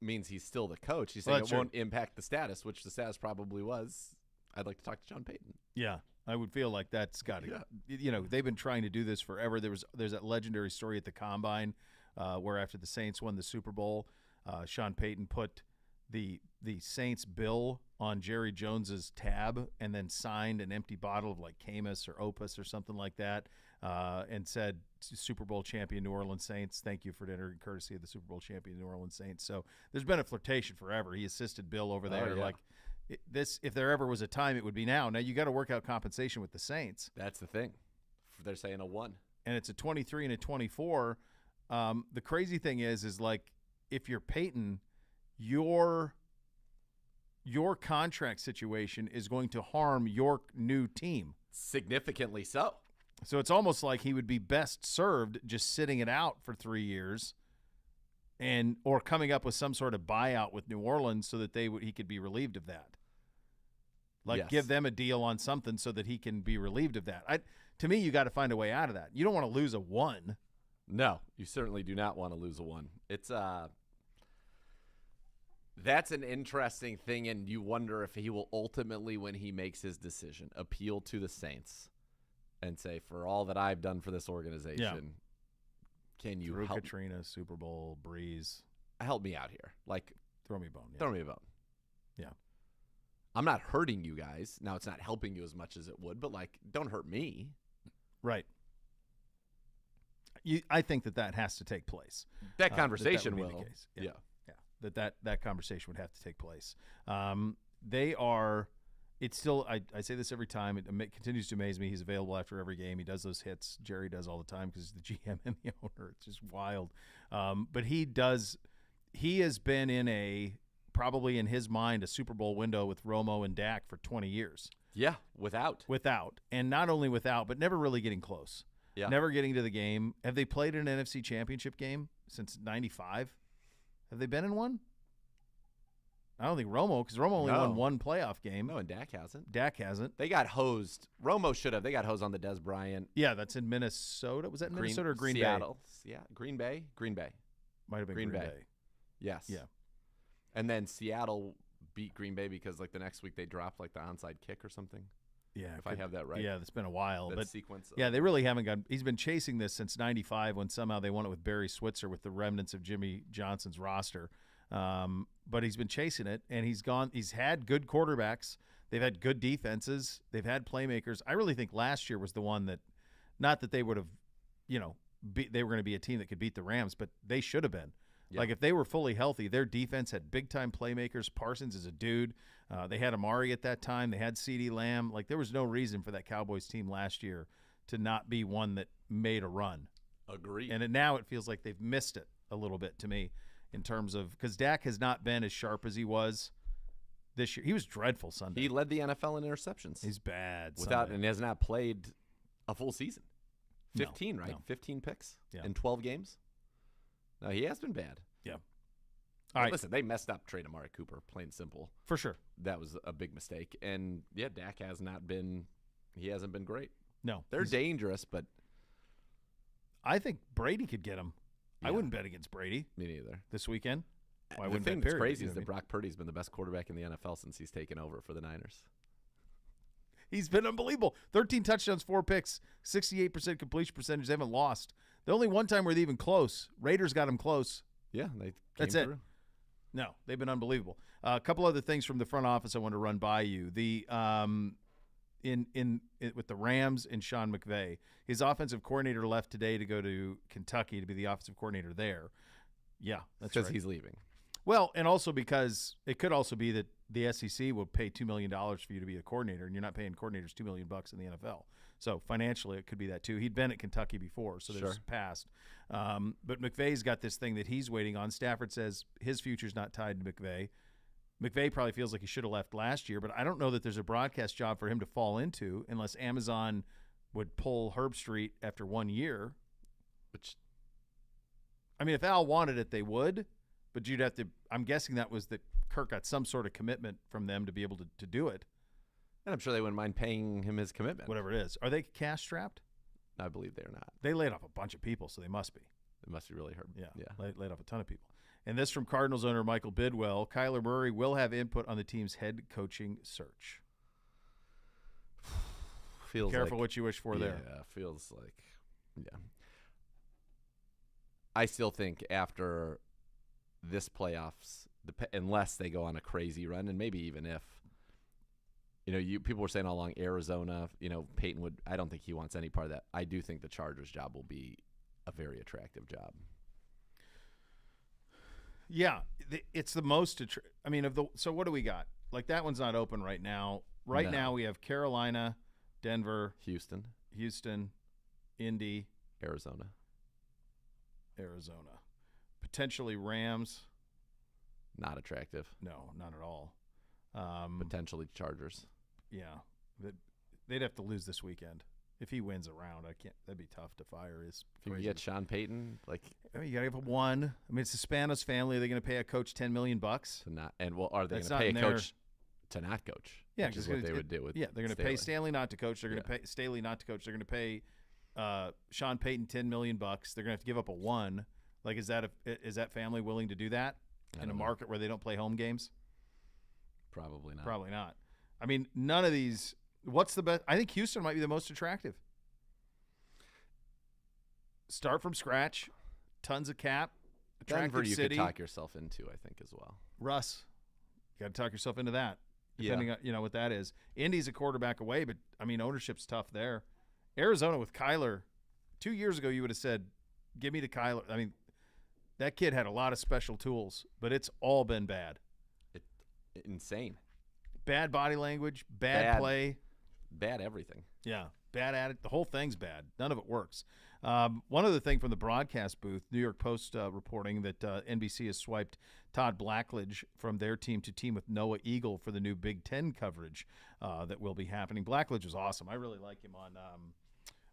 means he's still the coach. He's saying it won't impact the status, which the status probably was. I'd like to talk to Sean Payton. Yeah, I would feel like that's got to. Yeah. They've been trying to do this forever. There's that legendary story at the Combine where after the Saints won the Super Bowl, Sean Payton put the Saints bill on Jerry Jones's tab and then signed an empty bottle of like Camus or Opus or something like that, and said, Super Bowl champion New Orleans Saints, thank you for dinner, courtesy of the Super Bowl champion New Orleans Saints. So there's been a flirtation forever. He assisted Bill over there. Like this, if there ever was a time, it would be now. Now you got to work out compensation with the Saints. That's the thing. They're saying a 1. And it's a 23 and a 24. The crazy thing is like if you're Peyton, your contract situation is going to harm your new team. Significantly so. So it's almost like he would be best served just sitting it out for 3 years or coming up with some sort of buyout with New Orleans so that he could be relieved of that. Like give them a deal on something so that he can be relieved of that. To me, you got to find a way out of that. You don't want to lose a 1. No, you certainly do not want to lose a 1. It's that's an interesting thing, and you wonder if he will ultimately, when he makes his decision, appeal to the Saints and say, for all that I've done for this organization, can you Through help Katrina, Super Bowl, Breeze. Help me out here. Like, throw me a bone. Yeah. Throw me a bone. Yeah. I'm not hurting you guys. Now, it's not helping you as much as it would, but, like, don't hurt me. Right. I think that has to take place. That conversation that will. Be the case. Yeah. That conversation would have to take place. They are – it's still – I say this every time. It continues to amaze me. He's available after every game. He does those hits. Jerry does all the time because he's the GM and the owner. It's just wild. But he has been in probably in his mind, a Super Bowl window with Romo and Dak for 20 years. Yeah, without. And not only without, but never really getting close. Yeah. Never getting to the game. Have they played an NFC Championship game since 95? Have they been in one? I don't think Romo, because Romo only won one playoff game. No, and Dak hasn't. They got hosed. Romo should have. They got hosed on the Des Bryant. Yeah, that's in Minnesota. Was that Minnesota or Green Seattle? Bay? Yeah, Green Bay. Might have been Green Bay. Yes. Yeah. And then Seattle beat Green Bay because like the next week they dropped like the onside kick or something. Yeah, if I have that right. Yeah, it's been a while. That but sequence. Yeah, they really haven't got. He's been chasing this since '95 when somehow they won it with Barry Switzer with the remnants of Jimmy Johnson's roster. But he's been chasing it, and he's had good quarterbacks. They've had good defenses. They've had playmakers. I really think last year was the one that, not that they would have, they were going to be a team that could beat the Rams, but they should have been. Yeah. Like if they were fully healthy, their defense had big-time playmakers. Parsons is a dude. They had Amari at that time. They had CeeDee Lamb. Like there was no reason for that Cowboys team last year to not be one that made a run. Agreed. And now it feels like they've missed it a little bit to me in terms of – because Dak has not been as sharp as he was this year. He was dreadful Sunday. He led the NFL in interceptions. He's bad and has not played a full season. 15, right? No. 15 picks in 12 games. No, he has been bad. Yeah. All right. Listen, they messed up trade Amari Cooper, plain and simple. For sure. That was a big mistake. And, yeah, Dak hasn't been great. No. They're dangerous, but I think Brady could get him. Yeah. I wouldn't bet against Brady. Me neither. This weekend. Well, the thing that's crazy is that Brock Purdy's been the best quarterback in the NFL since he's taken over for the Niners. He's been unbelievable. 13 touchdowns, 4 picks, 68% completion percentage. They haven't lost. The only one time where they're even close, Raiders got him close. Yeah, that's it. No, they've been unbelievable. A couple other things from the front office I want to run by you. The with the Rams and Sean McVay, his offensive coordinator left today to go to Kentucky to be the offensive coordinator there. Yeah, that's right. Because he's leaving. Well, and also because it could also be that the SEC will pay $2 million for you to be a coordinator, and you're not paying coordinators $2 million in the NFL. So financially, it could be that too. He'd been at Kentucky before, so there's past. But McVay's got this thing that he's waiting on. Stafford says his future's not tied to McVay. McVay probably feels like he should have left last year, but I don't know that there's a broadcast job for him to fall into unless Amazon would pull Herb Street after 1 year. Which, I mean, if Al wanted it, they would, but you'd have to. I'm guessing that was that Kirk got some sort of commitment from them to be able to do it. And I'm sure they wouldn't mind paying him his commitment. Whatever it is. Are they cash strapped? I believe they're not. They laid off a bunch of people, so they must be. It must be really hurt. Yeah. Laid off a ton of people. And this from Cardinals owner Michael Bidwell. Kyler Murray will have input on the team's head coaching search. Feels Careful like, what you wish for there. Yeah, feels like, yeah. I still think after this playoffs, unless they go on a crazy run, and maybe even if, people were saying all along Arizona, Peyton would. I don't think he wants any part of that. I do think the Chargers job will be a very attractive job. Yeah, it's the most. So what do we got? Like that one's not open right now. Right now we have Carolina, Denver, Houston, Indy, Arizona, potentially Rams. Not attractive. No, not at all. Potentially Chargers. Yeah, they'd have to lose this weekend. If he wins a round, I can't. That'd be tough to fire. If you get Sean Payton, you gotta give up one. I mean, it's the Spanos family. Are they going to pay a coach $10 million? To not, and are they going to pay a coach to not coach? Yeah, which is what they would do with. Yeah, they're going to pay Stanley not to coach. They're going to pay Staley not to coach. They're going to pay Sean Payton $10 million. They're going to have to give up a one. Like, is that family willing to do that in a market where they don't play home games? Probably not. Probably not. I mean, none of these. What's the best? I think Houston might be the most attractive. Start from scratch, tons of cap. Denver, you city. could talk yourself into, I think, as well. Russ, you got to talk yourself into that. Depending on what that is. Indy's a quarterback away, but I mean ownership's tough there. Arizona with Kyler. 2 years ago, you would have said, "Give me to Kyler." I mean, that kid had a lot of special tools, but it's all been bad. Insane. Bad body language, bad play. Bad everything. Yeah, bad at it. The whole thing's bad. None of it works. One other thing from the broadcast booth, New York Post reporting that NBC has swiped Todd Blackledge from their team to team with Noah Eagle for the new Big Ten coverage that will be happening. Blackledge was awesome. I really like him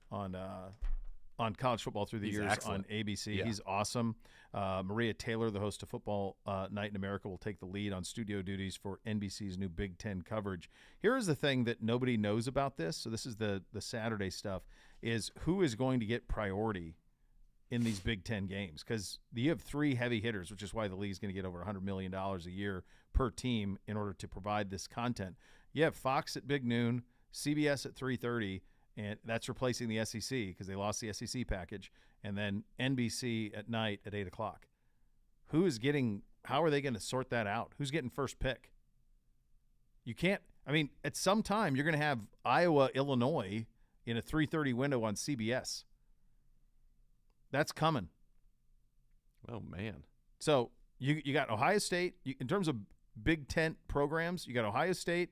on college football through the years excellent. On ABC. Yeah. He's awesome. Maria Taylor, the host of Football Night in America, will take the lead on studio duties for NBC's new Big Ten coverage. Here is the thing that nobody knows about this, so this is the Saturday stuff, is who is going to get priority in these Big Ten games, because you have three heavy hitters, which is why the league's going to get over $100 million a year per team in order to provide this content. You have Fox at big noon, CBS at 3:30, and that's replacing the SEC because they lost the SEC package, and then NBC at night at 8 o'clock. How are they going to sort that out? Who's getting first pick? You can't, at some time you're going to have Iowa, Illinois in a 3:30 window on CBS. That's coming. Oh, man. So you got Ohio State. In terms of Big Ten programs, you got Ohio State,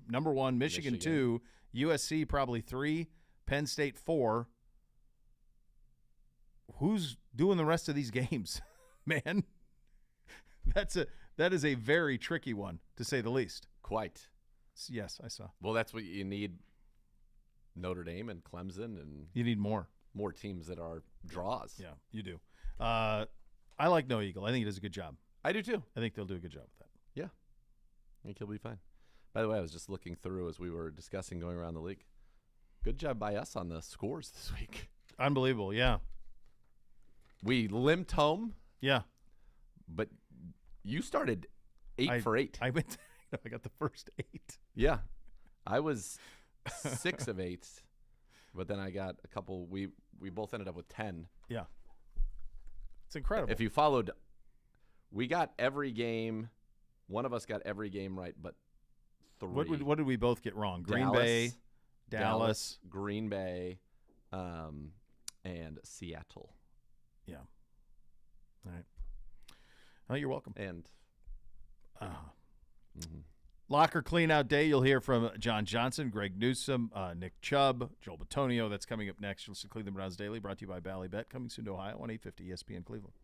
number 1, Michigan 2, USC probably 3, Penn State 4. Who's doing the rest of these games, man? That is a very tricky one, to say the least. Quite. Yes, I saw. Well, that's what you need. Notre Dame and Clemson, and you need more teams that are draws. Yeah, you do. I like No Eagle. I think he does a good job. I do too. I think they'll do a good job with that. Yeah, I think he'll be fine. By the way, I was just looking through as we were discussing going around the league. Good job by us on the scores this week. Unbelievable, yeah. We limped home. Yeah. But you started 8 for 8. I got the first 8. Yeah. I was 6 of 8, but then I got a couple. We both ended up with 10. Yeah. It's incredible. If you followed, we got every game. One of us got every game right, but 3. What did we both get wrong? Green Bay, Dallas, Green Bay, and Seattle. Yeah. All right. Oh, you're welcome. And Locker Cleanout Day, you'll hear from John Johnson, Greg Newsome, Nick Chubb, Joel Batonio. That's coming up next. You'll see Cleveland Browns Daily, brought to you by Ballybet, coming soon to Ohio on 850 ESPN Cleveland.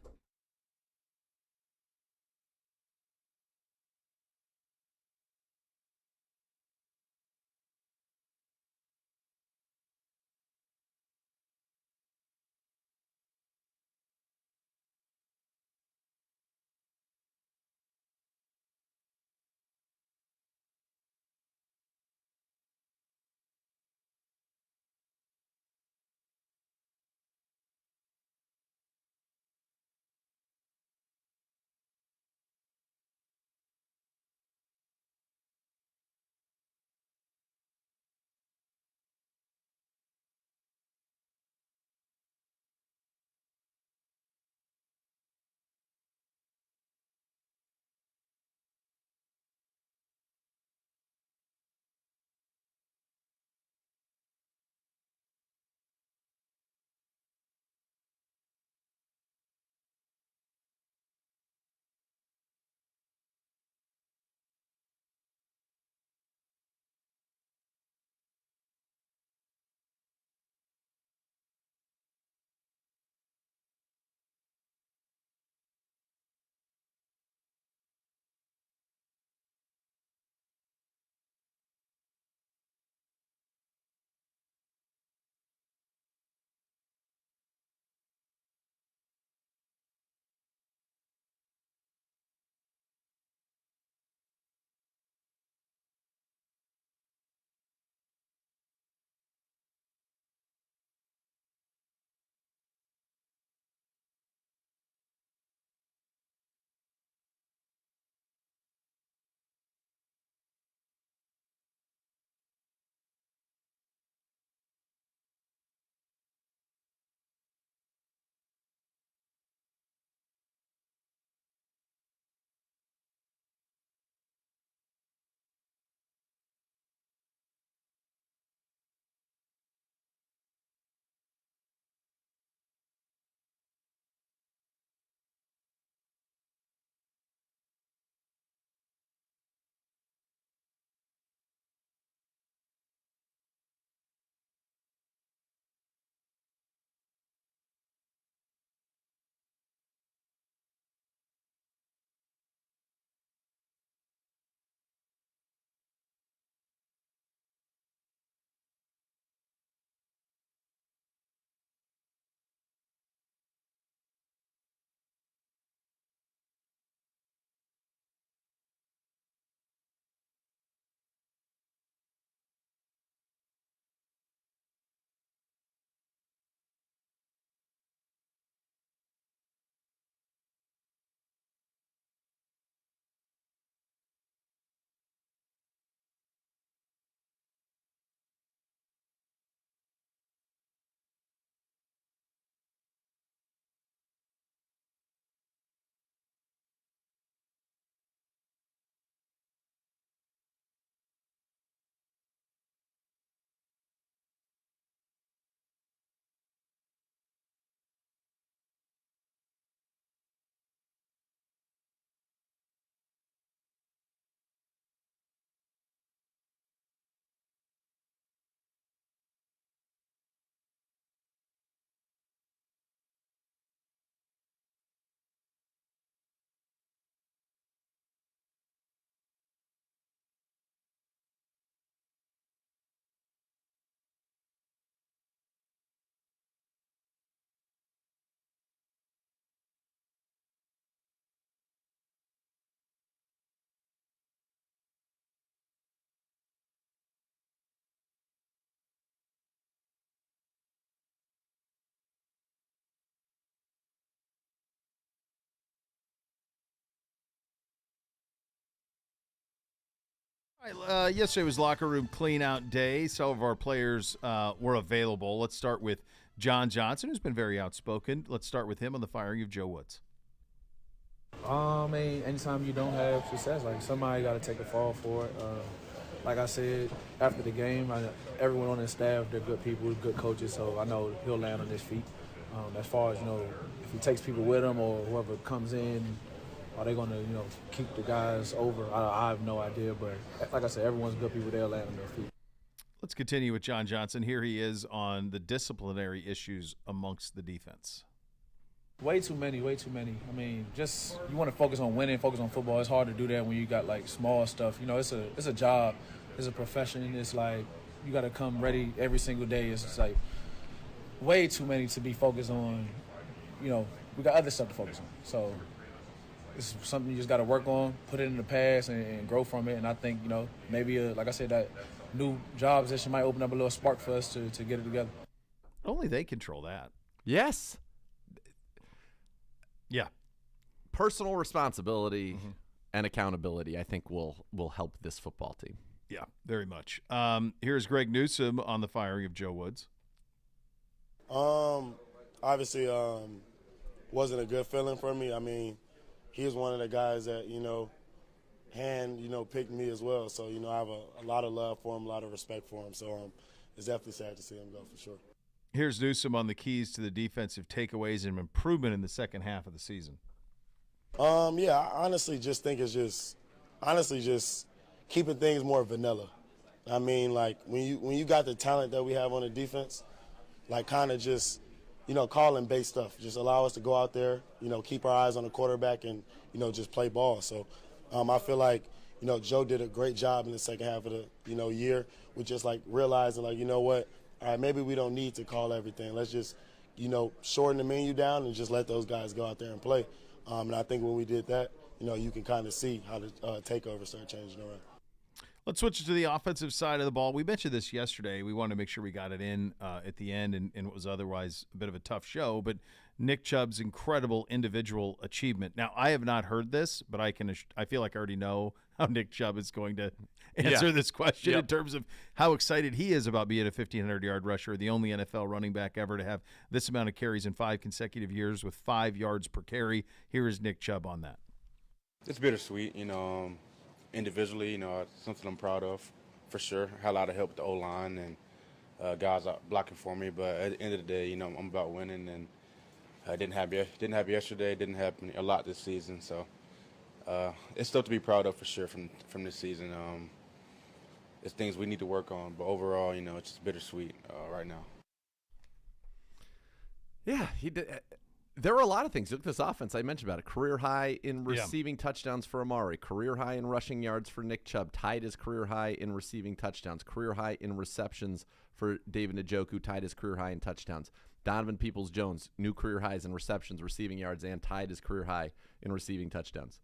All right, yesterday was Locker Room Cleanout Day. Some of our players were available. Let's start with John Johnson, who's been very outspoken. Let's start with him on the firing of Joe Woods. Anytime you don't have success, like somebody got to take the fall for it. Like I said, after the game, everyone on the staff, they're good people, good coaches, so I know he'll land on his feet. As far as, if he takes people with him or whoever comes in, Are they going to, keep the guys over? I have no idea. But like I said, everyone's good people. They'll land on their feet. Let's continue with John Johnson. Here he is on the disciplinary issues amongst the defense. Way too many. I mean, just you want to focus on winning, focus on football. It's hard to do that when you got like small stuff. It's a job, it's a profession. It's like you got to come ready every single day. It's just like way too many to be focused on. We got other stuff to focus on. So it's something you just got to work on, put it in the past, and grow from it. And I think maybe like I said, that new job position might open up a little spark for us to get it together. Only they control that. Yes. Yeah. Personal responsibility and accountability, I think, will help this football team. Yeah, very much. Here's Greg Newsome on the firing of Joe Woods. Obviously, wasn't a good feeling for me. I mean, he was one of the guys that, picked me as well. So, I have a lot of love for him, a lot of respect for him. So it's definitely sad to see him go for sure. Here's Newsome on the keys to the defensive takeaways and improvement in the second half of the season. I honestly just think it's just keeping things more vanilla. I mean, like when you got the talent that we have on the defense, like kind of just, calling base stuff. Just allow us to go out there, keep our eyes on the quarterback and, just play ball. So I feel like, Joe did a great job in the second half of the, year with just like realizing like, what, all right, maybe we don't need to call everything. Let's just, shorten the menu down and just let those guys go out there and play. And I think when we did that, you can kind of see how the takeover started changing around. Let's switch to the offensive side of the ball. We mentioned this yesterday. We wanted to make sure we got it in at the end and what was otherwise a bit of a tough show. But Nick Chubb's incredible individual achievement. Now, I have not heard this, but I feel like I already know how Nick Chubb is going to answer this question in terms of how excited he is about being a 1,500-yard rusher, the only NFL running back ever to have this amount of carries in 5 consecutive years with 5 yards per carry. Here is Nick Chubb on that. It's bittersweet, individually, it's something I'm proud of for sure. Had a lot of help with the O-line and guys out blocking for me, but at the end of the day, I'm about winning, and didn't happen yesterday, didn't happen a lot this season, so it's stuff to be proud of for sure from this season. It's things we need to work on, but overall, it's just bittersweet right now. Yeah, he did. There were a lot of things. Look at this offense. I mentioned about it. Career high in receiving touchdowns for Amari. Career high in rushing yards for Nick Chubb. Tied his career high in receiving touchdowns. Career high in receptions for David Njoku. Tied his career high in touchdowns. Donovan Peoples-Jones, new career highs in receptions, receiving yards, and tied his career high in receiving touchdowns.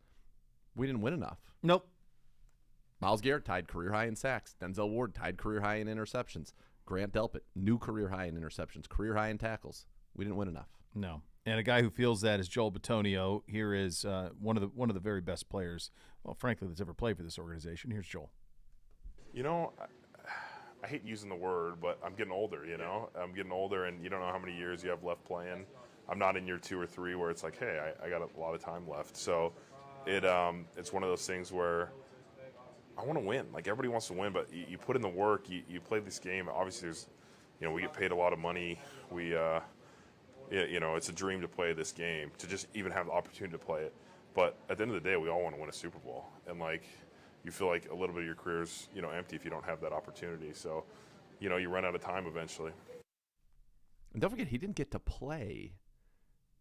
We didn't win enough. Nope. Myles Garrett tied career high in sacks. Denzel Ward tied career high in interceptions. Grant Delpit, new career high in interceptions. Career high in tackles. We didn't win enough. No. And a guy who feels that is Joel Bitonio. Here is one of the very best players, well, frankly, that's ever played for this organization. Here's Joel. I hate using the word, but I'm getting older, I'm getting older, and you don't know how many years you have left playing. I'm not in year 2 or 3 where it's like, hey, I got a lot of time left. So it's one of those things where I want to win. Like, everybody wants to win, but you put in the work. You play this game. Obviously, there's, we get paid a lot of money. It's a dream to play this game, to just even have the opportunity to play it. But at the end of the day, we all want to win a Super Bowl. And, you feel like a little bit of your career's, empty if you don't have that opportunity. So, you run out of time eventually. And don't forget, he didn't get to play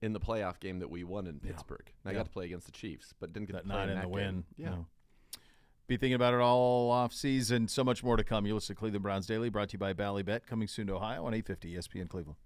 in the playoff game that we won in Pittsburgh. Now, I got to play against the Chiefs, but didn't get to play in that win. Yeah. No. Be thinking about it all off season. So much more to come. You listen to Cleveland Browns Daily, brought to you by Ballybet, coming soon to Ohio on 850 ESPN Cleveland.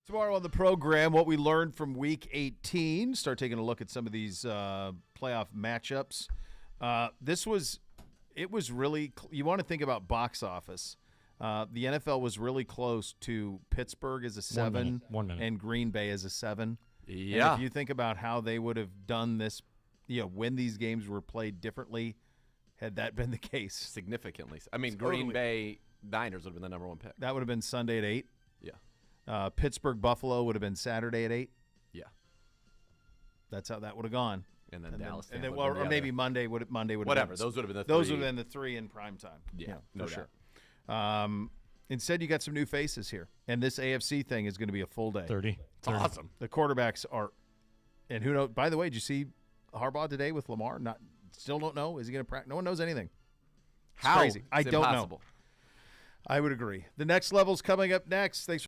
Tomorrow on the program, what we learned from Week 18. Start taking a look at some of these playoff matchups. It was really you want to think about box office. The NFL was really close to Pittsburgh as a 7 1 minute. and Green Bay as a 7. Yeah. And if you think about how they would have done this, when these games were played differently, had that been the case. Significantly. I mean, Green Bay Niners would have been the number 1 pick. That would have been Sunday at 8. Yeah. Pittsburgh Buffalo would have been Saturday at 8. Yeah. That's how that would have gone. And then Dallas. And then, or maybe Monday would have whatever. been, those would have been the those three. would have been the 3 in prime time. Yeah, for no sure. doubt. Instead, you got some new faces here, and this AFC thing is going to be a full day. 30. It's awesome. The quarterbacks are, and who knows? By the way, did you see Harbaugh today with Lamar? Still don't know. Is he going to practice? No one knows anything. It's How? crazy. I It's don't impossible. know. I would agree. The next level's coming up next. Thanks.